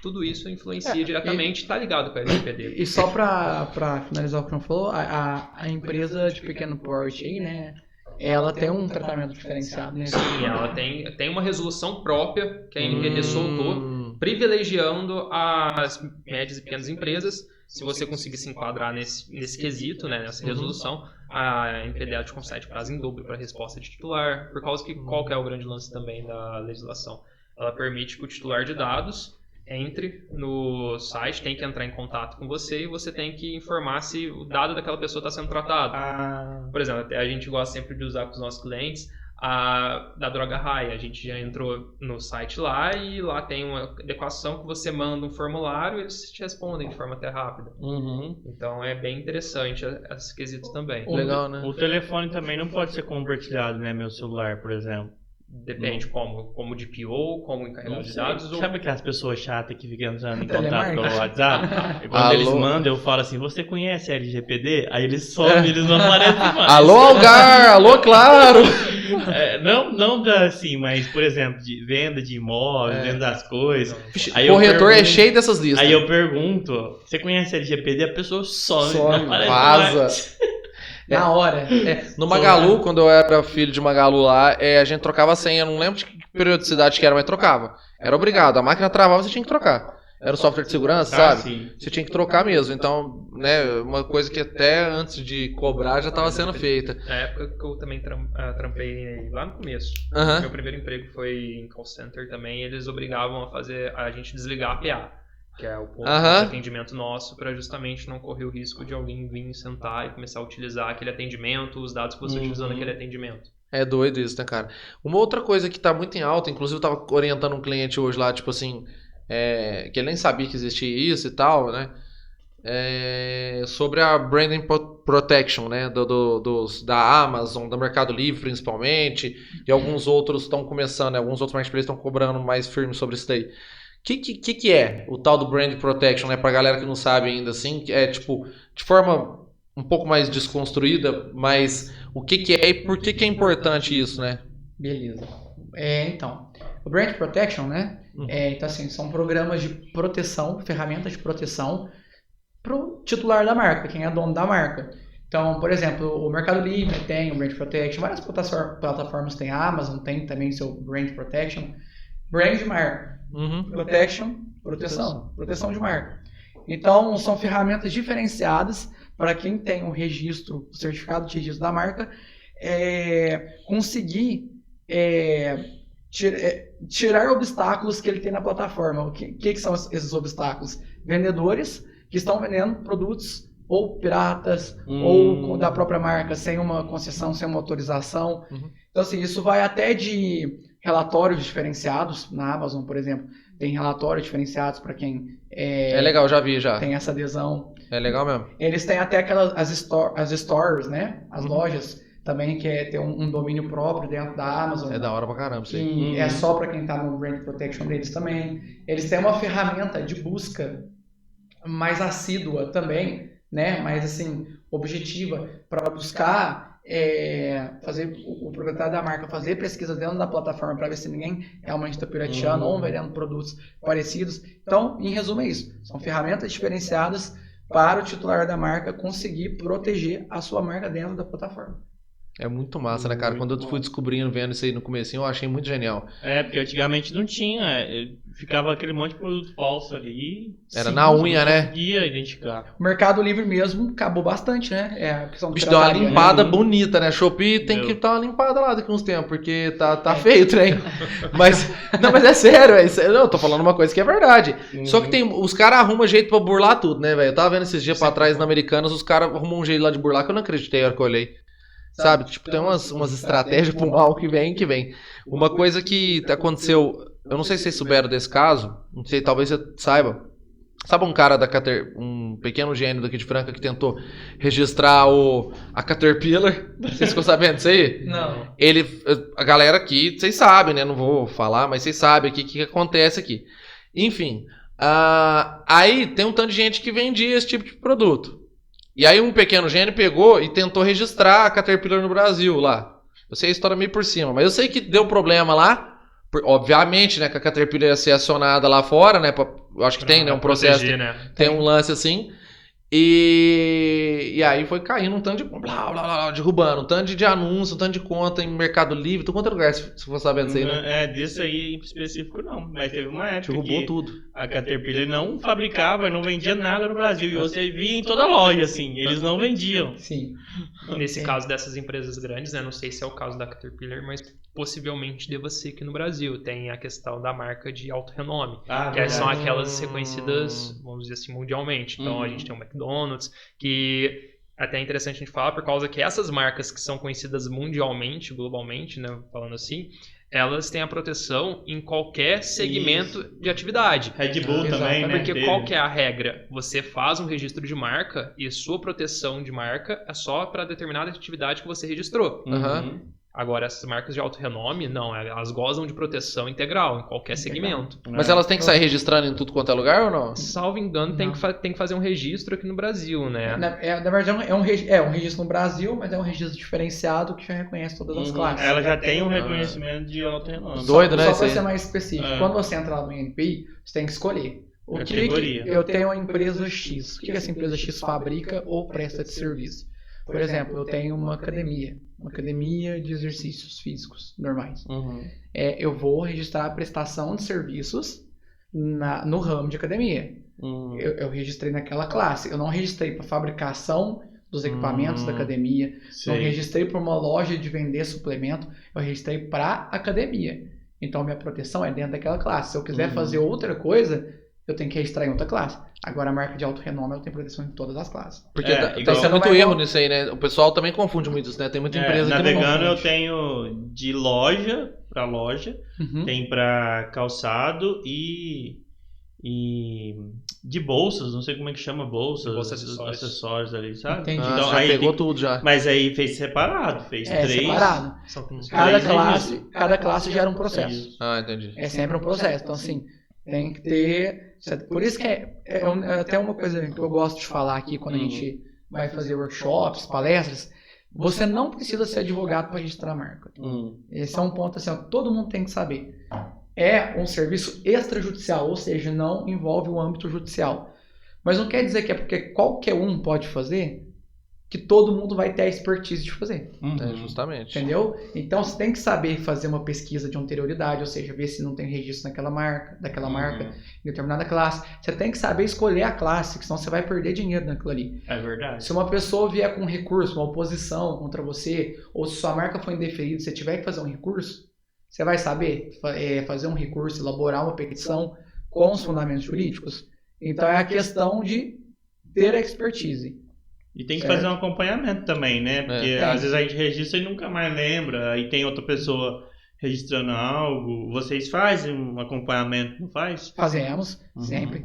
tudo isso influencia diretamente, está ligado com a LGPD. E só para finalizar o que o João falou, a empresa de pequeno porte aí, né? Ela tem um tratamento diferenciado, né? Sim, ela tem uma resolução própria que a NPD soltou, privilegiando as médias e pequenas empresas. Se você conseguir se enquadrar nesse quesito, né, nessa resolução, a NPD te concede prazo em dobro para resposta de titular, por causa que qual que é o grande lance também da legislação? Ela permite que o titular de dados entre no site, tem que entrar em contato com você e você tem que informar se o dado daquela pessoa está sendo tratado. Por exemplo, a gente gosta sempre de usar com os nossos clientes da Droga Raia. A gente já entrou no site lá e lá tem uma adequação que você manda um formulário e eles te respondem de forma até rápida. Então é bem interessante esse quesito também. Legal, né? O telefone também não pode ser compartilhado, né? Meu celular, por exemplo. Depende como DPO, como encarregado de dados. Sabe aquelas pessoas chatas que ficam entrando em contato pelo WhatsApp? E quando eles mandam, eu falo assim, você conhece a LGPD? Aí eles somem, eles não aparecem mais. Alô, Algar! Alô, Claro! Não assim, mas, por exemplo, de venda de imóveis, venda das coisas. O corretor é cheio dessas listas. Aí eu pergunto, você conhece a LGPD? A pessoa some, vaza. Na hora. No Magalu, quando eu era filho de Magalu lá, a gente trocava a senha. Não lembro de que periodicidade que era, mas trocava. Era obrigado. A máquina travava, você tinha que trocar. Era o software de segurança, sabe? Sim. Você tinha que trocar mesmo. Então, né, uma coisa que até antes de cobrar já estava sendo feita. Na época que eu também trampei lá no começo. Meu primeiro emprego foi em call center também. Eles obrigavam a gente desligar a PA. que é o ponto Aham. de atendimento nosso, para justamente não correr o risco de alguém vir sentar e começar a utilizar aquele atendimento, os dados que você utilizou naquele atendimento. É doido isso, né, cara? Uma outra coisa que tá muito em alta, inclusive eu tava orientando um cliente hoje lá, tipo assim, que ele nem sabia que existia isso e tal, né? Sobre a branding protection, né? Da Amazon, do Mercado Livre principalmente, e alguns outros estão começando, né? Alguns outros marketplaces estão cobrando mais firme sobre isso daí. Que é o tal do brand protection, né? Pra galera que não sabe ainda, assim, é tipo, de forma um pouco mais desconstruída, mas o que é e por que é importante isso, né? Beleza. Então, o Brand Protection, né? Então, assim, são programas de proteção, ferramentas de proteção para o titular da marca, quem é dono da marca. Então, por exemplo, o Mercado Livre tem o Brand Protection, várias plataformas têm, a Amazon tem também seu Brand Protection. Brand de marca. Protection, proteção de marca. Então, são ferramentas diferenciadas para quem tem o registro, o certificado de registro da marca, conseguir tirar obstáculos que ele tem na plataforma. O que são esses obstáculos? Vendedores que estão vendendo produtos ou piratas, ou da própria marca, sem uma concessão, sem uma autorização. Então, assim, isso vai até de relatórios diferenciados. Na Amazon, por exemplo, tem relatórios diferenciados para quem É legal, já vi, já. tem essa adesão. É legal mesmo. Eles têm até as stores, né? As lojas também, que ter um domínio próprio dentro da Amazon. É da hora pra caramba isso aí. Que é só para quem está no Brand Protection deles também. Eles têm uma ferramenta de busca mais assídua também, né? Mais assim, objetiva, para buscar fazer o proprietário da marca fazer pesquisa dentro da plataforma para ver se ninguém realmente está pirateando ou vendendo produtos parecidos. Então, em resumo, é isso. São ferramentas diferenciadas para o titular da marca conseguir proteger a sua marca dentro da plataforma. É muito massa, né, cara? Quando eu fui descobrindo, vendo isso aí no comecinho, eu achei muito genial. Porque antigamente não tinha. Ficava aquele monte de produto falso ali. Era na unha, né? Não conseguia identificar. O Mercado Livre mesmo acabou bastante, né? A questão do Bicho, deu uma pirataria, limpada né? bonita, né? Shopee tem que dar uma limpada lá daqui uns tempos, porque tá feio o trem. Mas é sério, não, eu tô falando uma coisa que é verdade. Só que os caras arrumam jeito pra burlar tudo, né, velho? Eu tava vendo esses dias pra trás na Americanas, os caras arrumam um jeito lá de burlar que eu não acreditei na hora que eu olhei. Sabe? Tipo, tem umas estratégias pro mal que vem. Uma coisa que aconteceu, eu não sei se vocês souberam desse caso, não sei, talvez você saiba. Sabe um cara um pequeno gênio daqui de Franca que tentou registrar a Caterpillar? Vocês ficam sabendo disso aí? Não. A galera aqui, vocês sabem, né? Não vou falar, mas vocês sabem aqui o que acontece aqui. Enfim, aí tem um tanto de gente que vendia esse tipo de produto. E aí um pequeno gênio pegou e tentou registrar a Caterpillar no Brasil lá. Eu sei a história meio por cima, mas eu sei que deu problema lá. Obviamente, né, que a Caterpillar ia ser acionada lá fora, né? Eu acho que tem, né, um processo, proteger, né? tem um lance assim. E aí foi caindo um tanto de blá, blá, blá, derrubando, um tanto de anúncio, um tanto de conta em Mercado Livre, tudo quanto é lugar, se for sabendo isso aí, né? Desse aí em específico não, mas teve uma época Derrubou que tudo. a Caterpillar não fabricava, não vendia nada no Brasil, e você via em toda loja, assim, eles não vendiam. Sim. Nesse caso dessas empresas grandes, né? Não sei se é o caso da Caterpillar, mas possivelmente deva ser aqui no Brasil. Tem a questão da marca de alto renome, que são aquelas reconhecidas, vamos dizer assim, mundialmente. Então a gente tem o McDonald's, que até é interessante a gente falar, por causa que essas marcas que são conhecidas mundialmente, globalmente, né, falando assim, elas têm a proteção em qualquer segmento de atividade. Red Bull também, né? Porque qual que é a regra? Você faz um registro de marca e sua proteção de marca é só para determinada atividade que você registrou. Agora, essas marcas de alto renome, não, elas gozam de proteção integral em qualquer segmento. Mas elas têm que sair registrando em tudo quanto é lugar ou não? Salvo engano, tem que fazer um registro aqui no Brasil, né? Na verdade, é um registro no Brasil, mas é um registro diferenciado que já reconhece todas as classes. Ela já tem um reconhecimento de alto renome. Doido, né? Só para ser mais específico, quando você entra lá no INPI, você tem que escolher. O que eu tenho uma empresa X. O que essa empresa X fabrica ou presta de serviço? Por exemplo, eu tenho uma academia de exercícios físicos normais. Eu vou registrar a prestação de serviços no ramo de academia. Eu registrei naquela classe. Eu não registrei para fabricação dos equipamentos da academia. Não registrei para uma loja de vender suplemento. Eu registrei para academia. Então, minha proteção é dentro daquela classe. Se eu quiser fazer outra coisa, eu tenho que registrar em outra classe. Agora a marca de alto renome ela tem proteção em todas as classes. Porque igual- tá sendo muito vai erro igual- nisso aí, né? O pessoal também confunde muito isso, né? Tem muita empresa que na não Vegano eu confunde. tenho de loja pra loja, Uhum. tem pra calçado e de bolsas, não sei como é que chama bolsas, Bolsa, acessórios. acessórios ali, sabe? Entendi. Ah, Então, já aí pegou tem- tudo já. Mas aí fez separado, fez É 3. separado. São Cada Três cada classe gera um processo. Isso. Ah, entendi. É sempre um processo. Então, assim, tem que ter. Por isso que é até uma coisa que eu gosto de falar aqui quando a gente vai fazer workshops, palestras. Você não precisa ser advogado para registrar a marca. Esse é um ponto assim, ó, todo mundo tem que saber. É um serviço extrajudicial, ou seja, não envolve o âmbito judicial. Mas não quer dizer que é porque qualquer um pode fazer que todo mundo vai ter a expertise de fazer. É, justamente. Entendeu? Então você tem que saber fazer uma pesquisa de anterioridade, ou seja, ver se não tem registro daquela marca em determinada classe. Você tem que saber escolher a classe, que senão você vai perder dinheiro naquilo ali. É verdade. Se uma pessoa vier com um recurso, uma oposição contra você, ou se sua marca foi indeferida, você tiver que fazer um recurso, você vai saber fazer um recurso, elaborar uma petição com os fundamentos jurídicos. Então é a questão de ter expertise. E tem que Certo. fazer um acompanhamento também, né? Porque É. às vezes a gente registra e nunca mais lembra, aí tem outra pessoa registrando algo. Vocês fazem um acompanhamento, não faz? Fazemos, sempre.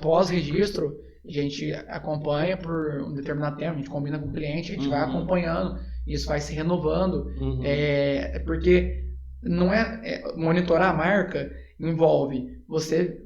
Pós-registro, a gente acompanha por um determinado tempo, a gente combina com o cliente, a gente vai acompanhando, isso vai se renovando. Porque não monitorar a marca envolve você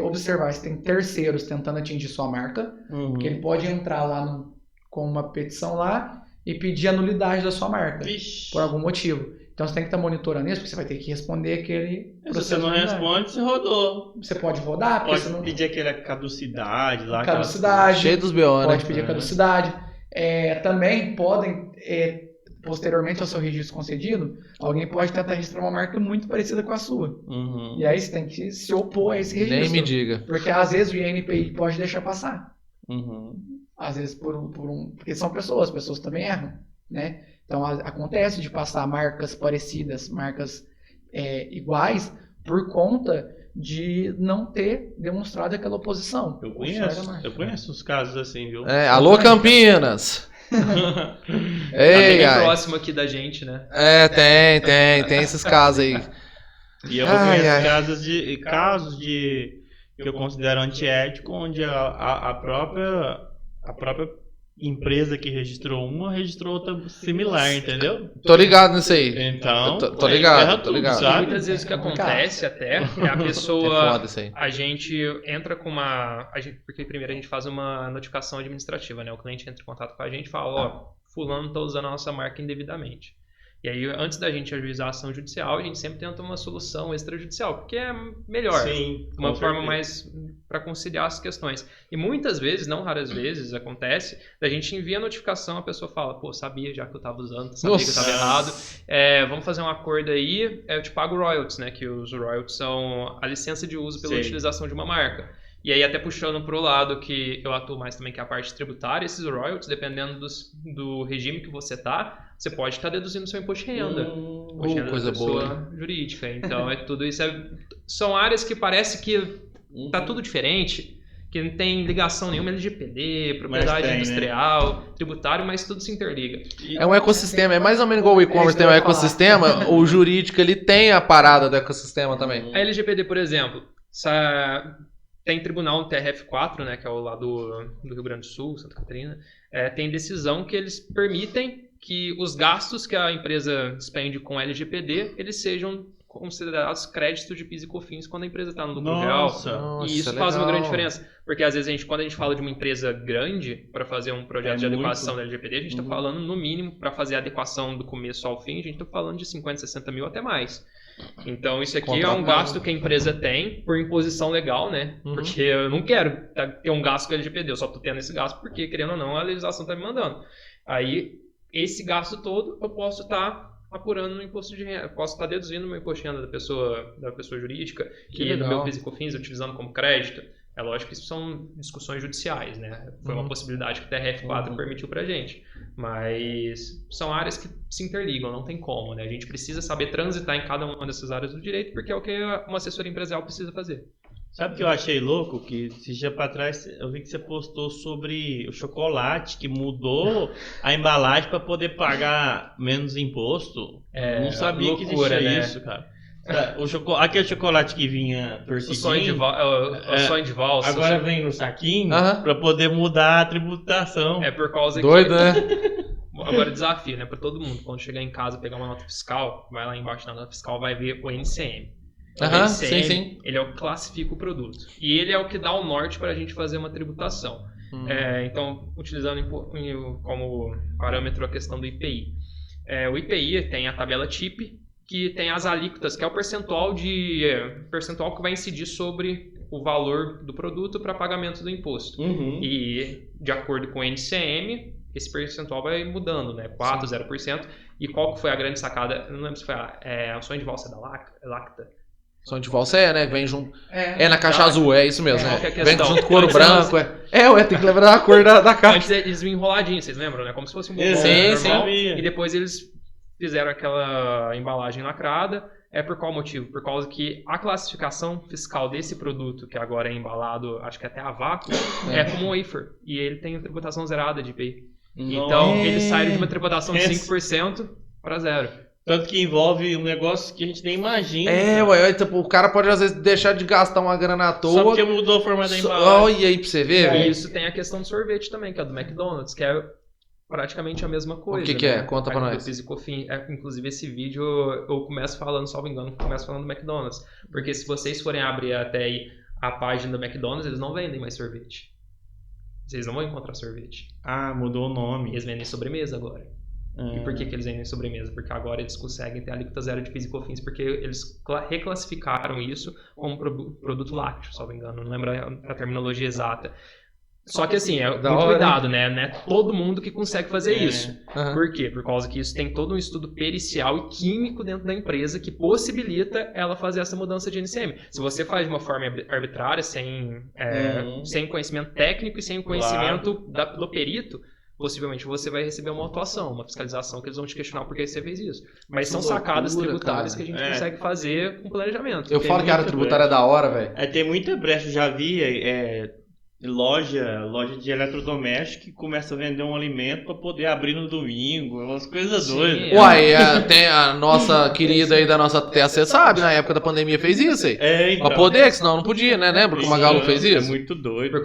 observar se tem terceiros tentando atingir sua marca, porque ele pode entrar lá com uma petição lá e pedir a nulidade da sua marca, Vixe. por algum motivo. Então você tem que estar monitorando isso, porque você vai ter que responder aquele Se você processo não de nulidade. responde, você rodou. Você pode rodar, porque Pode você não... pedir aquela caducidade lá. Caducidade. Cheio dos BO, né? Pode pedir caducidade. Também podem, posteriormente ao seu registro concedido, alguém pode tentar registrar uma marca muito parecida com a sua. E aí você tem que se opor a esse registro. Nem me diga. Porque às vezes o INPI pode deixar passar. Às vezes porque são pessoas também erram, né? Então acontece de passar marcas parecidas, marcas iguais, por conta de não ter demonstrado aquela oposição. Eu Mostrar a marca. conheço uns casos assim, viu? Alô, Campinas! Tá Ei, bem ai. próximo aqui da gente, né? Tem esses casos aí. E eu Ai, conheço ai. casos de que eu considero antiético, onde a própria empresa que registrou outra similar, entendeu? Tô ligado nisso aí. Então, Tô aí ligado, ferra tô tudo, ligado. E sabe? muitas vezes o que complicado. acontece até é a É pessoa. foda isso aí. A gente entra com porque primeiro a gente faz uma notificação administrativa, né? O cliente entra em contato com a gente e fala, ó, fulano tá usando a nossa marca indevidamente. E aí, antes da gente ajuizar a ação judicial, a gente sempre tenta uma solução extrajudicial, porque é melhor. Sim, Uma com forma certeza. mais para conciliar as questões. E muitas vezes, não raras vezes, acontece, a gente envia a notificação, a pessoa fala, pô, sabia já que eu tava usando, sabia que eu tava Nossa. errado, vamos fazer um acordo aí, eu te pago royalties, né, que os royalties são a licença de uso pela Sim. utilização de uma marca. E aí, até puxando pro lado que eu atuo mais também, que é a parte tributária, esses royalties, dependendo do regime que você tá, você pode estar deduzindo seu imposto de renda. Imposto de renda da coisa pessoa boa. jurídica. Então, tudo isso são áreas que parece que tá tudo diferente, que não tem ligação nenhuma, LGPD, propriedade tem, né? industrial, tributário, mas tudo se interliga. É um ecossistema, é mais ou menos igual o e-commerce tem um ecossistema, o jurídico ele tem a parada do ecossistema também. A LGPD, por exemplo, tem tribunal no TRF4, né, que é o lá do Rio Grande do Sul, Santa Catarina, tem decisão que eles permitem que os gastos que a empresa despende com LGPD, eles sejam considerados créditos de PIS e COFINS quando a empresa está no lucro real. Nossa, E isso faz uma grande diferença, porque às vezes quando a gente fala de uma empresa grande para fazer um projeto de adequação da LGPD, a gente está falando no mínimo, para fazer a adequação do começo ao fim, a gente está falando de 50, 60 mil até mais. Então isso aqui é um gasto que a empresa tem por imposição legal, né? Porque eu não quero ter um gasto com a LGPD, eu só estou tendo esse gasto porque, querendo ou não, a legislação está me mandando. Aí, esse gasto todo eu posso estar apurando no imposto de renda, posso estar deduzindo no imposto de renda da pessoa jurídica Que e legal. no meu PIS e COFINS utilizando como crédito. É lógico que isso são discussões judiciais, né? Foi uma possibilidade que o TRF4 permitiu pra gente. Mas são áreas que se interligam, não tem como, né? A gente precisa saber transitar em cada uma dessas áreas do direito, porque é o que uma assessoria empresarial precisa fazer. Sabe o que eu achei louco? Que esse dia pra trás eu vi que você postou sobre o chocolate, que mudou a embalagem para poder pagar menos imposto. Não sabia que existia isso, cara. Aquele chocolate que vinha torcidinho, o sonho de valsa. agora vem no saquinho para poder mudar a tributação. É por causa Doido, que... né? Agora desafio, né, para todo mundo. Quando chegar em casa pegar uma nota fiscal, vai lá embaixo na nota fiscal, vai ver o NCM. O NCM, sim. ele é o que classifica o produto. E ele é o que dá o norte para a gente fazer uma tributação. Então, utilizando como parâmetro a questão do IPI. O IPI tem a tabela TIP, que tem as alíquotas, que é o percentual que vai incidir sobre o valor do produto para pagamento do imposto. E, de acordo com o NCM, esse percentual vai mudando, né? 4%, 0%. E qual que foi a grande sacada? Eu não lembro se foi o sonho de valsa da Lacta. Sonho de valsa né? Vem junto. É na caixa azul, é isso mesmo, né? Vem junto com couro branco. Tem que lembrar a cor da caixa. Antes eles vinham enroladinhos, vocês lembram, né? Como se fosse um bombom Sim. normal. E depois eles fizeram aquela embalagem lacrada. Por qual motivo? Por causa que a classificação fiscal desse produto, que agora é embalado, acho que até a vácuo, é como um wafer. E ele tem tributação zerada de IPI. Então, eles saíram de uma tributação de 5% para 0%. Tanto que envolve um negócio que a gente nem imagina. Tipo, o cara pode às vezes deixar de gastar uma grana à toa. Só porque mudou a forma da embalagem. Olha aí pra você ver. E isso tem a questão do sorvete também, que é do McDonald's, que é praticamente a mesma coisa. O que é? Conta pra nós. Inclusive, esse vídeo eu começo falando, salvo engano, começo falando do McDonald's. Porque se vocês forem abrir até aí a página do McDonald's, eles não vendem mais sorvete. Vocês não vão encontrar sorvete. Mudou o nome. Eles vendem sobremesa agora. E por que eles vendem sobremesa? Porque agora eles conseguem ter a alíquota zero de PIS e COFINS, porque eles reclassificaram isso como produto lácteo, salvo engano. Não lembro a terminologia exata. Só que assim, muito cuidado, né? Não é todo mundo que consegue fazer isso. Por quê? Por causa que isso tem todo um estudo pericial e químico dentro da empresa que possibilita ela fazer essa mudança de NCM. Se você faz de uma forma arbitrária, sem conhecimento técnico e sem o conhecimento do perito, possivelmente você vai receber uma autuação, uma fiscalização que eles vão te questionar por que você fez isso. Mas são sacadas tributárias que a gente consegue fazer com planejamento. Eu falo que a área tributária é da hora, velho. Tem muita brecha, eu já vi loja de eletrodoméstico que começa a vender um alimento para poder abrir no domingo, umas coisas doidas. Uai, tem a nossa querida aí da nossa terra, você sabe, na época da pandemia fez isso aí. Então. Pra poder, que senão não podia, né? Lembra que o Magalu fez isso? É muito doido.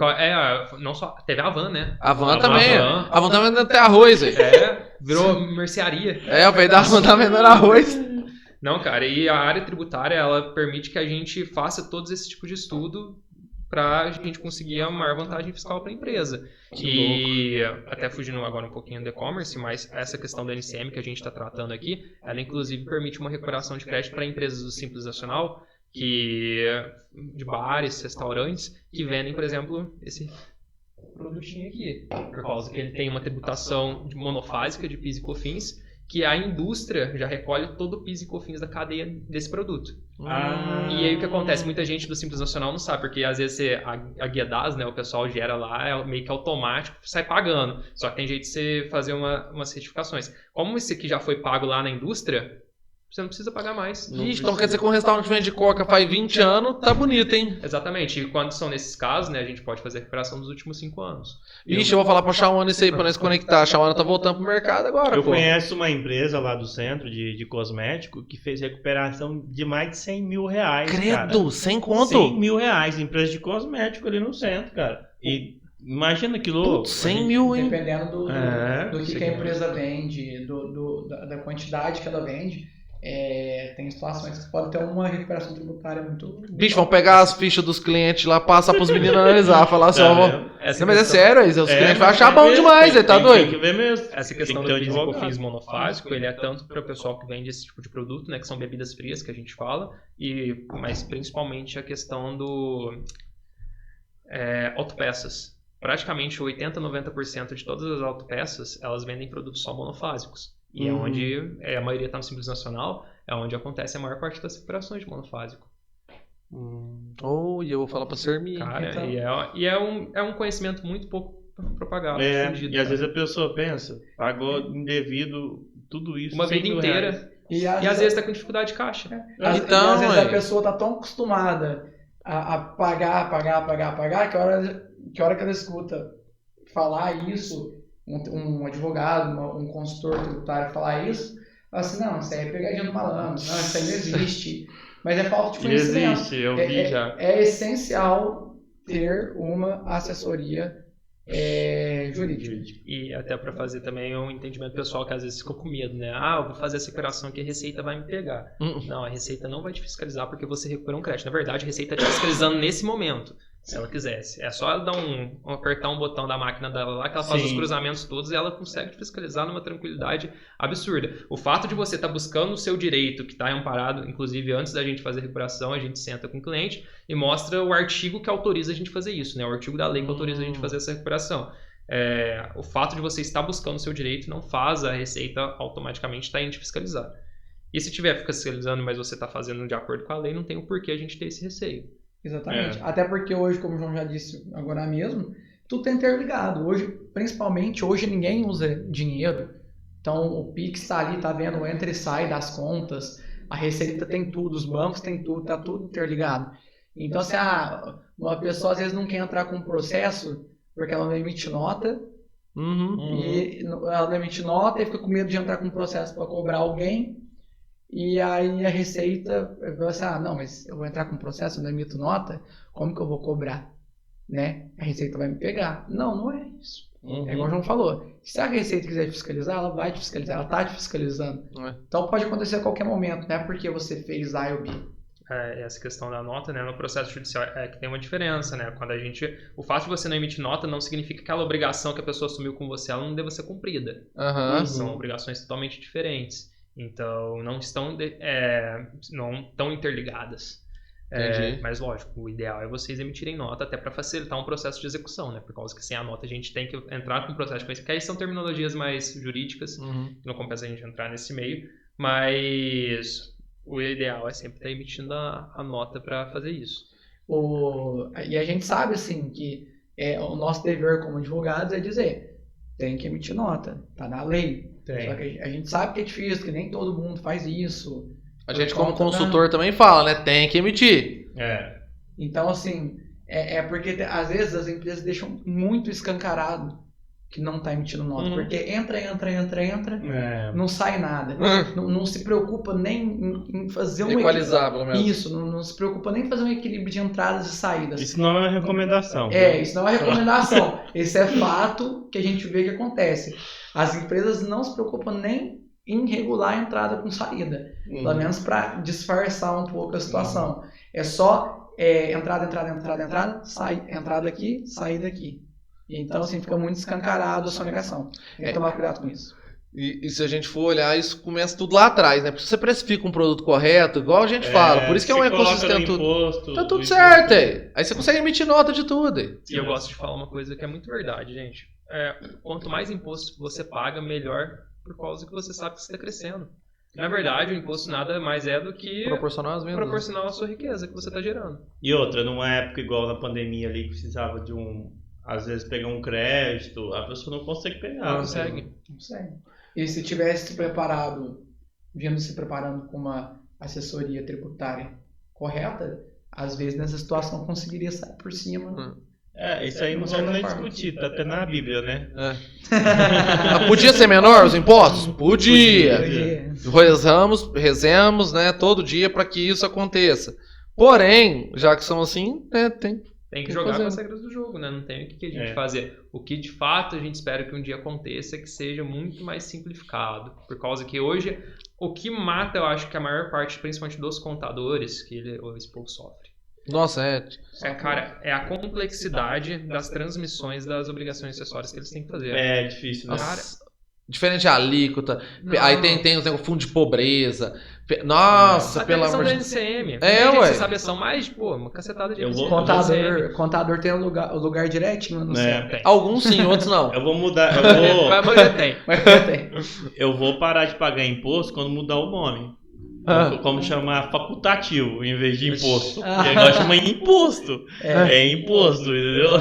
Não só, teve a Van, né? A Van também. A Van tá vendendo até arroz aí. Virou mercearia. O velho da Van tá vendendo arroz. Não, cara, e a área tributária, ela permite que a gente faça todos esse tipo de estudo para a gente conseguir a maior vantagem fiscal para a empresa. E até fugindo agora um pouquinho do e-commerce, mas essa questão do NCM que a gente está tratando aqui, ela inclusive permite uma recuperação de crédito para empresas do Simples Nacional, de bares, restaurantes, que vendem, por exemplo, esse produtinho aqui, por causa que ele tem uma tributação monofásica de PIS e COFINS, que a indústria já recolhe todo o PIS e COFINS da cadeia desse produto. E aí o que acontece? Muita gente do Simples Nacional não sabe, porque às vezes a guia DAS, né, o pessoal gera lá, meio que automático, sai pagando. Só que tem jeito de você fazer umas certificações. Como esse aqui já foi pago lá na indústria, você não precisa pagar mais. Então quer dizer que um restaurante vende coca faz 20 anos, tá bonito, hein? Exatamente. E quando são nesses casos, né, a gente pode fazer a recuperação dos últimos 5 anos. Eu vou falar pra Shawana isso aí pra nós conectar. A Shawana tá voltando pro mercado agora, Eu conheço uma empresa lá do centro de cosmético que fez recuperação de mais de 100 mil reais. Credo, cara. 100 quanto? 100 mil reais, empresa de cosmético ali no centro, cara. E imagina que louco. 100 mil, hein? Dependendo do que a empresa vende, da quantidade que ela vende. Tem situações que pode ter uma recuperação tributária muito... Bicho, vamos pegar as fichas dos clientes lá, passar pros meninos analisar, falar assim, não, mas é sério, aí, os clientes vão achar bom demais, tá doido? Tem que ver mesmo. Essa questão do PIS e COFINS monofásico, ele é tanto para o pessoal que vende esse tipo de produto, né, que são bebidas frias que a gente fala, mas principalmente a questão do autopeças. Praticamente 80-90% de todas as autopeças, elas vendem produtos só monofásicos. E é onde a maioria está no Simples Nacional, é onde acontece a maior parte das recuperações de monofásico. E eu vou falar pra Sermi. Cara, então... e é um conhecimento muito pouco propagado. E às vezes a pessoa pensa, pagou indevido tudo isso. Uma vida inteira. E às vezes está com dificuldade de caixa. Às vezes a pessoa está tão acostumada a pagar, que hora que ela escuta falar isso, um advogado, um consultor tributário falar isso, fala assim, não, isso aí é pegadinha do malandro, não, isso aí não existe. Mas é falta de conhecimento. Existe, eu vi já. É essencial ter uma assessoria jurídica. E até para fazer também um entendimento pessoal que às vezes ficou com medo, né? Ah, eu vou fazer essa recuperação que a Receita vai me pegar. Não, a Receita não vai te fiscalizar porque você recuperou um crédito. Na verdade, a Receita está te fiscalizando nesse momento, se ela quisesse. É só ela dar apertar um botão da máquina dela lá, que ela faz os cruzamentos todos e ela consegue te fiscalizar numa tranquilidade absurda. O fato de você estar buscando o seu direito, que está amparado, inclusive antes da gente fazer a recuperação, a gente senta com o cliente e mostra o artigo que autoriza a gente fazer isso, né? O artigo da lei que autoriza a gente fazer essa recuperação. O fato de você estar buscando o seu direito não faz a Receita automaticamente estar indo te fiscalizar. E se estiver fiscalizando, mas você está fazendo de acordo com a lei, não tem o porquê a gente ter esse receio. Exatamente. Até porque hoje, como o João já disse agora mesmo, tudo tá interligado. Hoje, principalmente, ninguém usa dinheiro. Então, o Pix está ali, tá vendo, entra e sai das contas. A Receita tem tudo, os bancos tem tudo, tá tudo interligado. Então, se uma pessoa às vezes não quer entrar com um processo porque ela não emite nota, e ela não emite nota e fica com medo de entrar com um processo para cobrar alguém. E aí a Receita vai assim, não, mas eu vou entrar com um processo, eu não emito nota, como que eu vou cobrar? Né? A Receita vai me pegar. Não é isso. É igual o João falou. Se a Receita quiser fiscalizar, ela vai te fiscalizar, ela está te fiscalizando. Então pode acontecer a qualquer momento, não é porque você fez A ou B. Essa questão da nota, né, no processo judicial é que tem uma diferença, né? Quando o fato de você não emitir nota não significa que aquela obrigação que a pessoa assumiu com você, ela não deva ser cumprida. São obrigações totalmente diferentes. Então, não estão interligadas. Mas, lógico, o ideal é vocês emitirem nota até para facilitar um processo de execução, né? Por causa que sem a nota a gente tem que entrar com um processo de conhecimento, que aí são terminologias mais jurídicas, que não compensa a gente entrar nesse meio, mas o ideal é sempre estar emitindo a nota para fazer isso. E a gente sabe, assim, que o nosso dever como advogados é dizer, tem que emitir nota, tá na lei. Só que a gente sabe que é difícil, que nem todo mundo faz isso. A gente como consultor também fala, né? Tem que emitir. Então, assim, porque às vezes as empresas deixam muito escancarado que não está emitindo nota. Porque entra, não sai nada. Não se preocupa nem em fazer um equalizar, pelo menos. Isso, não se preocupa nem em fazer um equilíbrio de entradas e saídas. Isso não é uma recomendação. Isso não é recomendação. Esse é fato que a gente vê que acontece. As empresas não se preocupam nem em regular a entrada com saída. Pelo menos para disfarçar um pouco a situação. É só entrada, entrada aqui, saída aqui. Então, assim, fica muito escancarado a sonegação. Tem que tomar cuidado com isso. E se a gente for olhar, isso começa tudo lá atrás, né? Porque se você precifica um produto correto, igual a gente fala, por isso que é um ecossistema tudo. Tá tudo certo aí. Aí você consegue emitir nota de tudo aí. E eu gosto de falar uma coisa que é muito verdade, gente. Quanto mais imposto você paga, melhor, por causa que você sabe que você está crescendo. Na verdade, o imposto nada mais é do que proporcional às vendas. Proporcional à sua riqueza que você está gerando. E outra, numa época igual na pandemia ali, que precisava de às vezes pegar um crédito, a pessoa não consegue pegar. Não consegue. E se tivesse vindo se preparando com uma assessoria tributária correta, às vezes nessa situação conseguiria sair por cima. Isso aí não vamos nem discutir, tá até na Bíblia, né? Podia ser menor os impostos? Podia. Rezamos, né, todo dia para que isso aconteça. Porém, já que são assim, né, tem que jogar com as regras do jogo, né? Não tem o que a gente fazer. O que de fato a gente espera que um dia aconteça é que seja muito mais simplificado. Por causa que hoje, o que mata, eu acho que a maior parte, principalmente dos contadores, que esse povo sofre. Nossa, cara, é a complexidade das transmissões das obrigações acessórias que eles têm que fazer. É difícil, né? Cara, diferente a alíquota, aí tem os fundo de pobreza. Nossa, pelo amor de Deus. NCM. Você sabe, são mais, uma cacetada de contador tem o lugar direitinho no céu. Alguns sim, outros não. Eu vou mudar. Tem. Eu vou parar de pagar imposto quando mudar o nome. Como chamar facultativo em vez de imposto. E agora chama imposto. É imposto, entendeu?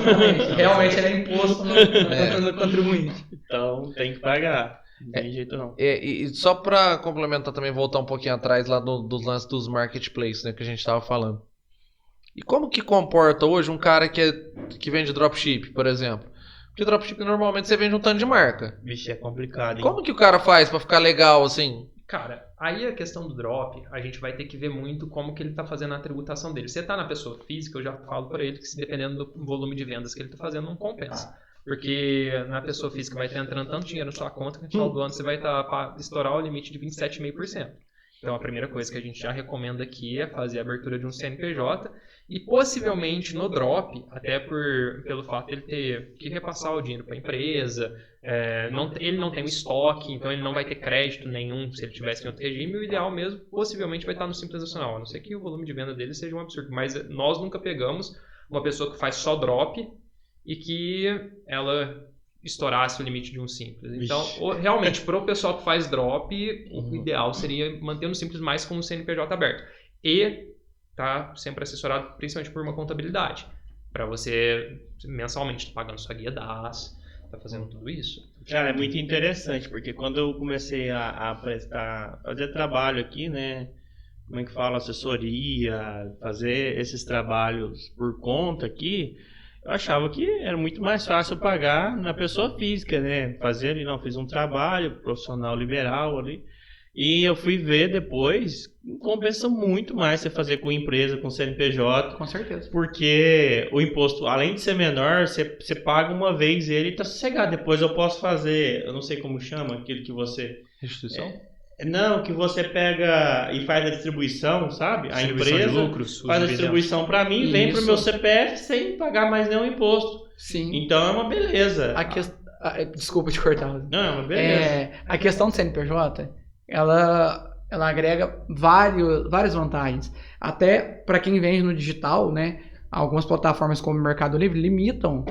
Realmente ele é imposto no contribuinte. Então tem que pagar. Não tem jeito não. E só para complementar também, voltar um pouquinho atrás lá dos lances dos marketplaces, né, que a gente estava falando. E como que comporta hoje um cara que vende dropship, por exemplo? Porque dropship normalmente você vende um tanto de marca. Vixe, é complicado, hein? Como que o cara faz pra ficar legal assim? Cara, aí a questão do drop, a gente vai ter que ver muito como que ele está fazendo a tributação dele. Se tá na pessoa física, eu já falo para ele que se dependendo do volume de vendas que ele está fazendo, não compensa. Porque na pessoa física vai estar entrando tanto dinheiro na sua conta que no final do ano você vai estar para estourar o limite de 27,5%. Então a primeira coisa que a gente já recomenda aqui é fazer a abertura de um CNPJ e possivelmente no drop, até pelo fato de ele ter que repassar o dinheiro para a empresa, ele não tem o estoque, então ele não vai ter crédito nenhum se ele tivesse em outro regime. O ideal mesmo possivelmente vai estar no Simples Nacional, a não ser que o volume de venda dele seja um absurdo. Mas nós nunca pegamos uma pessoa que faz só drop e que ela estourasse o limite de um Simples. Então, realmente, para o pessoal que faz drop, o ideal seria manter no Simples mais com o CNPJ aberto. E tá sempre assessorado principalmente por uma contabilidade. Para você mensalmente tá pagando sua guia DAS, tá fazendo tudo isso. Cara, é muito interessante, porque quando eu comecei a fazer trabalho aqui, né? Como é que fala? Assessoria, fazer esses trabalhos por conta aqui, eu achava que era muito mais fácil pagar na pessoa física, né? Fazer ali, não, fiz um trabalho profissional liberal ali. E eu fui ver depois, compensa muito mais você fazer com empresa, com CNPJ. Com certeza. Porque o imposto, além de ser menor, você paga uma vez ele e tá sossegado. Depois eu posso fazer, eu não sei como chama, aquele que você... Restituição? Não, que você pega e faz a distribuição, sabe? A empresa de lucros, faz a distribuição para mim, vem pro meu CPF sem pagar mais nenhum imposto. Sim. Então é uma beleza. Desculpa te cortar. Não, é uma beleza. A questão do CNPJ, ela agrega várias vantagens. Até para quem vende no digital, né? Algumas plataformas como o Mercado Livre limitam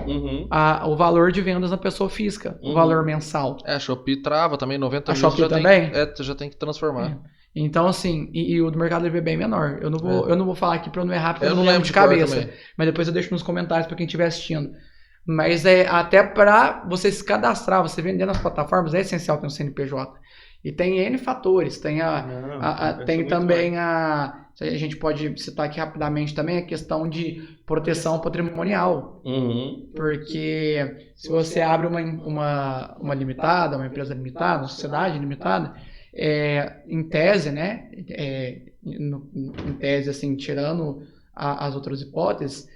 o valor de vendas na pessoa física, o valor mensal. A Shopee trava também, 90 A mil. Shopee também? Já tem que transformar. Então, assim, e o do Mercado Livre é bem menor. Eu não vou falar aqui para eu não errar, porque eu não lembro de cor cabeça. também. Mas depois eu deixo nos comentários para quem estiver assistindo. Mas até para você se cadastrar, você vender nas plataformas, é essencial ter um CNPJ. E tem N fatores. Tem também a gente pode citar aqui rapidamente também a questão de proteção patrimonial. Porque se você abre uma limitada, uma empresa limitada, uma sociedade limitada, em tese, né? Em tese, assim, tirando as outras hipóteses,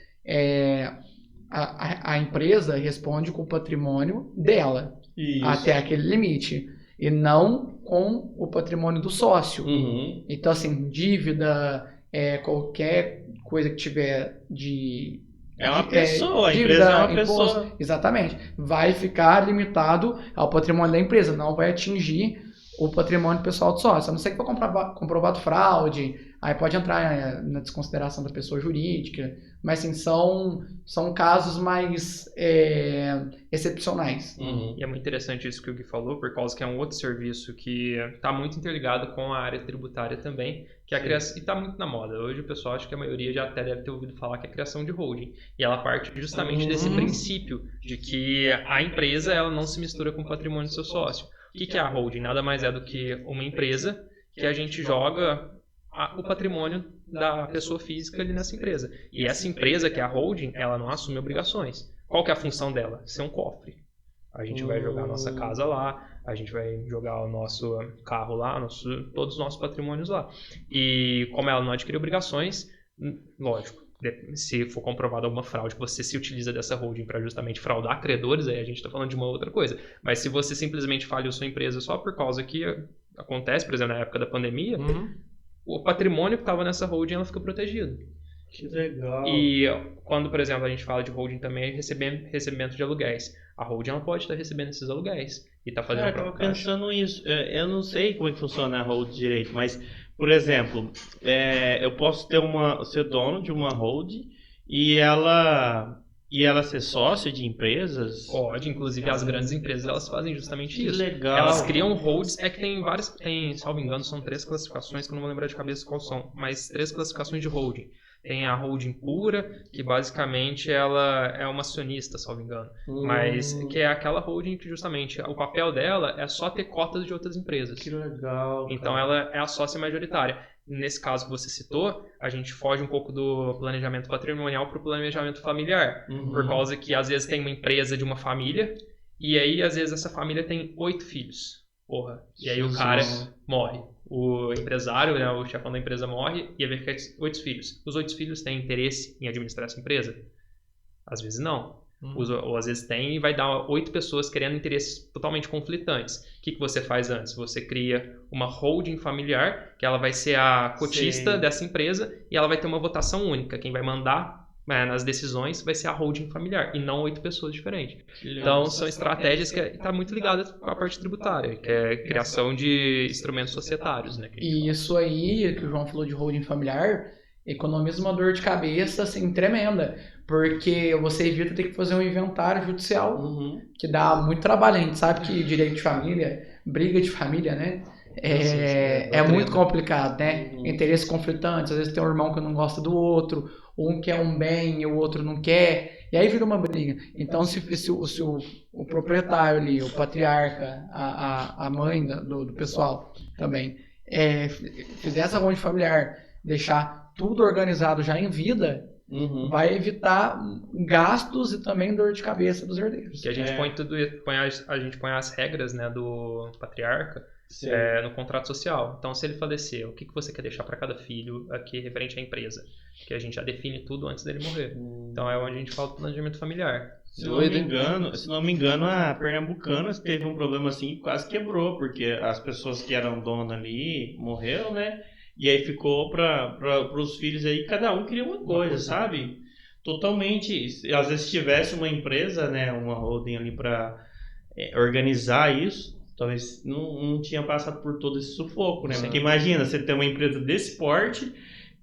a empresa responde com o patrimônio dela. Isso. Até aquele limite. E não com o patrimônio do sócio. Então, assim, dívida, qualquer coisa que tiver de... É uma pessoa, a dívida, empresa é uma imposto, pessoa. Exatamente. Vai ficar limitado ao patrimônio da empresa, não vai atingir o patrimônio pessoal do sócio. A não ser que for comprovado fraude, aí pode entrar na desconsideração da pessoa jurídica, mas sim, são casos mais excepcionais. E é muito interessante isso que o Gui falou, por causa que é um outro serviço que está muito interligado com a área tributária também, que é a criação, e está muito na moda. Hoje o pessoal, acho que a maioria já até deve ter ouvido falar que é a criação de holding. E ela parte justamente desse princípio de que a empresa ela não se mistura com o patrimônio do seu sócio. O que é a holding? Nada mais é do que uma empresa que a gente joga o patrimônio da pessoa física ali nessa empresa. E essa empresa, que é a holding, ela não assume obrigações. Qual que é a função dela? Ser um cofre. A gente vai jogar a nossa casa lá, a gente vai jogar o nosso carro lá, todos os nossos patrimônios lá. E como ela não adquire obrigações, lógico, se for comprovada alguma fraude, que você se utiliza dessa holding para justamente fraudar credores, aí a gente está falando de uma outra coisa. Mas se você simplesmente falhou sua empresa só por causa que acontece, por exemplo, na época da pandemia, o patrimônio que estava nessa holding ela fica protegido. Que legal. E quando, por exemplo, a gente fala de holding também, recebimento de aluguéis. A holding ela pode estar recebendo esses aluguéis e está fazendo a eu própria estava pensando nisso. Eu não sei como é que funciona a holding direito, mas, por exemplo, eu posso ser dono de uma holding e ela ser sócio de empresas? Pode, inclusive as grandes empresas elas fazem justamente que isso. Legal. Elas criam holds, que tem várias, salvo engano, são 3 classificações que eu não vou lembrar de cabeça quais são, mas 3 classificações de holding. Tem a holding pura, que basicamente ela é uma acionista, salvo engano. Mas que é aquela holding que justamente o papel dela é só ter cotas de outras empresas. Que legal. Então ela é a sócia majoritária. Nesse caso que você citou, a gente foge um pouco do planejamento patrimonial para o planejamento familiar. Por causa que às vezes tem uma empresa de uma família, e aí às vezes essa família tem 8 filhos. Porra. E aí o cara morre. O empresário, né, o chefão da empresa morre e aí vai ficar 8 filhos. Os 8 filhos têm interesse em administrar essa empresa? Às vezes não. Ou às vezes tem e vai dar 8 pessoas querendo interesses totalmente conflitantes. O que você faz antes? Você cria uma holding familiar, que ela vai ser a cotista dessa empresa e ela vai ter uma votação única. Quem vai mandar nas decisões vai ser a holding familiar e não 8 pessoas diferentes. Então são estratégias que estão muito ligadas com a parte tributária, que é a criação de instrumentos societários. Né, e isso aí, que o João falou de holding familiar, economiza uma dor de cabeça assim, tremenda. Porque você evita ter que fazer um inventário judicial, que dá muito trabalho. A gente sabe que direito de família, briga de família, né? É muito complicado, né? Interesses conflitantes, às vezes tem um irmão que não gosta do outro, um quer um bem e o outro não quer, e aí vira uma briga. Então, se o proprietário ali, o patriarca, a mãe do pessoal também, fizer essa holding familiar, deixar tudo organizado já em vida, vai evitar gastos e também dor de cabeça dos herdeiros. Que a gente põe as regras, né, do patriarca no contrato social. Então, se ele falecer, o que você quer deixar para cada filho aqui referente à empresa? Que a gente já define tudo antes dele morrer. Então, é onde a gente fala do planejamento familiar. Se não me engano, a Pernambucanas teve um problema assim que quase quebrou, porque as pessoas que eram donas ali morreram, né? E aí ficou para os filhos aí, cada um queria uma coisa, sabe? Totalmente. Às vezes se tivesse uma empresa, né, uma holding ali para organizar isso, talvez não tinha passado por todo esse sufoco, né? Sim. Porque imagina, você ter uma empresa desse porte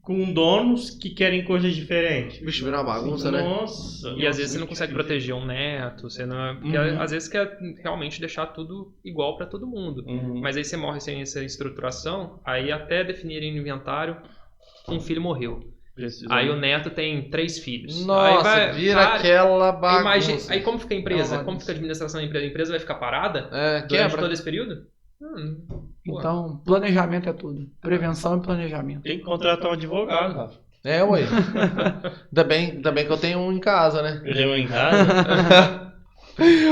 com donos que querem coisas diferentes. Bicho, vira uma bagunça, né? Nossa. E às vezes você não consegue proteger um neto, você não... Porque às vezes quer realmente deixar tudo igual para todo mundo. Mas aí você morre sem essa estruturação, aí até definirem no inventário, um filho morreu. Aí o neto tem 3 filhos. Nossa, aí vira aquela bagunça. Imagina, aí como fica a empresa? Como fica a administração da empresa? A empresa vai ficar parada durante todo esse período? Então, planejamento é tudo. Prevenção e planejamento. Tem que contratar um advogado, Rafa. Ué. Ainda bem que eu tenho um em casa, né? Eu tenho um em casa?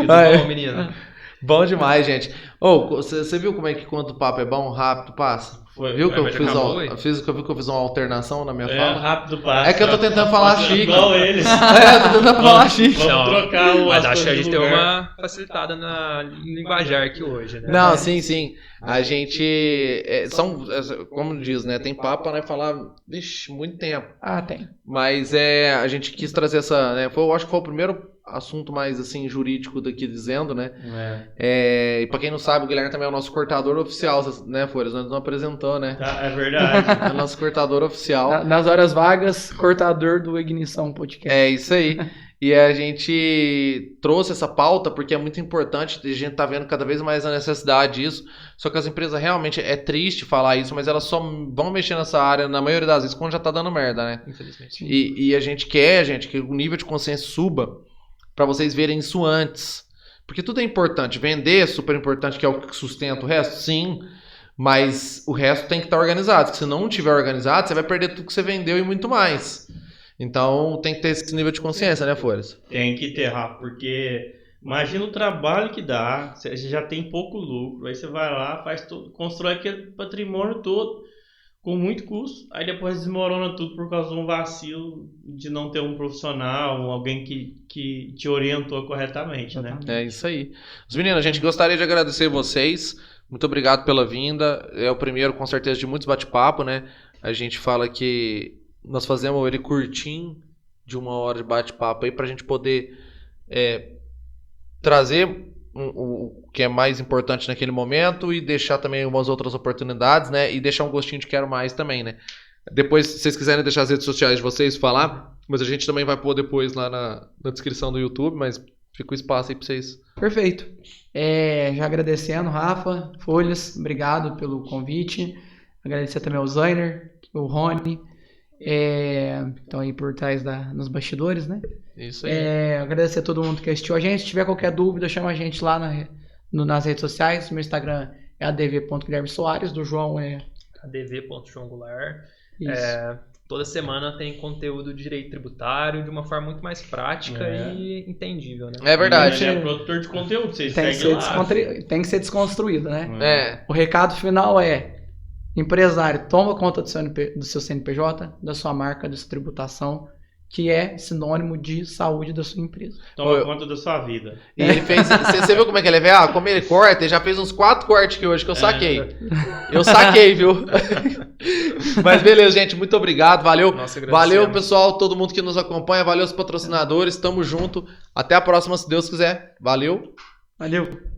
Bom, menino. Bom demais, gente. Você viu como é que quando o papo é bom, rápido passa? Viu que eu fiz uma alternação na minha fala? Rápido passa. É que eu tô tentando falar chique. Igual eles. Tô tentando falar chique. Vamos trocar o Mas acho que a gente deu uma facilitada na linguajar aqui hoje, né? Não, sim. A gente... como diz, né? Tem papo, né? Falar... Vixe, muito tempo. Tem. Mas a gente quis trazer essa... Né, eu acho que foi o primeiro assunto mais, assim, jurídico daqui dizendo, né? E pra quem não sabe, o Guilherme também é o nosso cortador oficial, né, Folhas? Nós não apresentou, né? É verdade. É o nosso cortador oficial. Nas horas vagas, cortador do Ignição Podcast. É isso aí. E a gente trouxe essa pauta porque é muito importante, a gente tá vendo cada vez mais a necessidade disso, só que as empresas realmente, é triste falar isso, mas elas só vão mexer nessa área, na maioria das vezes, quando já tá dando merda, né? Infelizmente. E a gente quer, que o nível de consciência suba pra vocês verem isso antes. Porque tudo é importante. Vender é super importante, que é o que sustenta o resto, sim. Mas o resto tem que estar organizado. Porque se não tiver organizado, você vai perder tudo que você vendeu e muito mais. Então tem que ter esse nível de consciência, né, Folhas? Tem que ter, Rafa, porque imagina o trabalho que dá. Você já tem pouco lucro. Aí você vai lá, constrói aquele patrimônio todo com muito custo. Aí depois desmorona tudo por causa de um vacilo de não ter um profissional, alguém que te orientou corretamente, né? É isso aí. Os meninos, a gente gostaria de agradecer vocês. Muito obrigado pela vinda. É o primeiro, com certeza, de muitos bate-papo, né? A gente fala que nós fazemos ele curtinho, de 1 hora de bate-papo aí, pra gente poder trazer o que é mais importante naquele momento e deixar também umas outras oportunidades, né? E deixar um gostinho de quero mais também, né? Depois, se vocês quiserem deixar as redes sociais de vocês falar, mas a gente também vai pôr depois lá na descrição do YouTube, mas fica o espaço aí pra vocês. Perfeito. Já agradecendo, Rafa, Folhas, obrigado pelo convite. Agradecer também ao Zainer, o Rony. Estão aí por trás nos bastidores, né? Isso aí. Agradecer a todo mundo que assistiu a gente. Se tiver qualquer dúvida, chama a gente lá nas redes sociais. Meu Instagram é adv.guilherme Soares, do João é adv.joãogoulart. isso. Toda semana tem conteúdo de direito tributário de uma forma muito mais prática e entendível, né? É verdade. Ele é produtor de conteúdo, vocês Tem que, seguem ser lá. tem que ser desconstruído, né? É. O recado final é: empresário, toma conta do seu CNPJ, da sua marca, da sua tributação, que é sinônimo de saúde da sua empresa. Toma conta da sua vida. E ele fez. Você viu como é que ele é? Como ele corta, ele já fez uns 4 cortes aqui hoje que eu saquei. Eu saquei, viu? Mas beleza, gente. Muito obrigado. Valeu. Nossa, Valeu, pessoal. Todo mundo que nos acompanha. Valeu, os patrocinadores. Tamo junto. Até a próxima, se Deus quiser. Valeu. Valeu!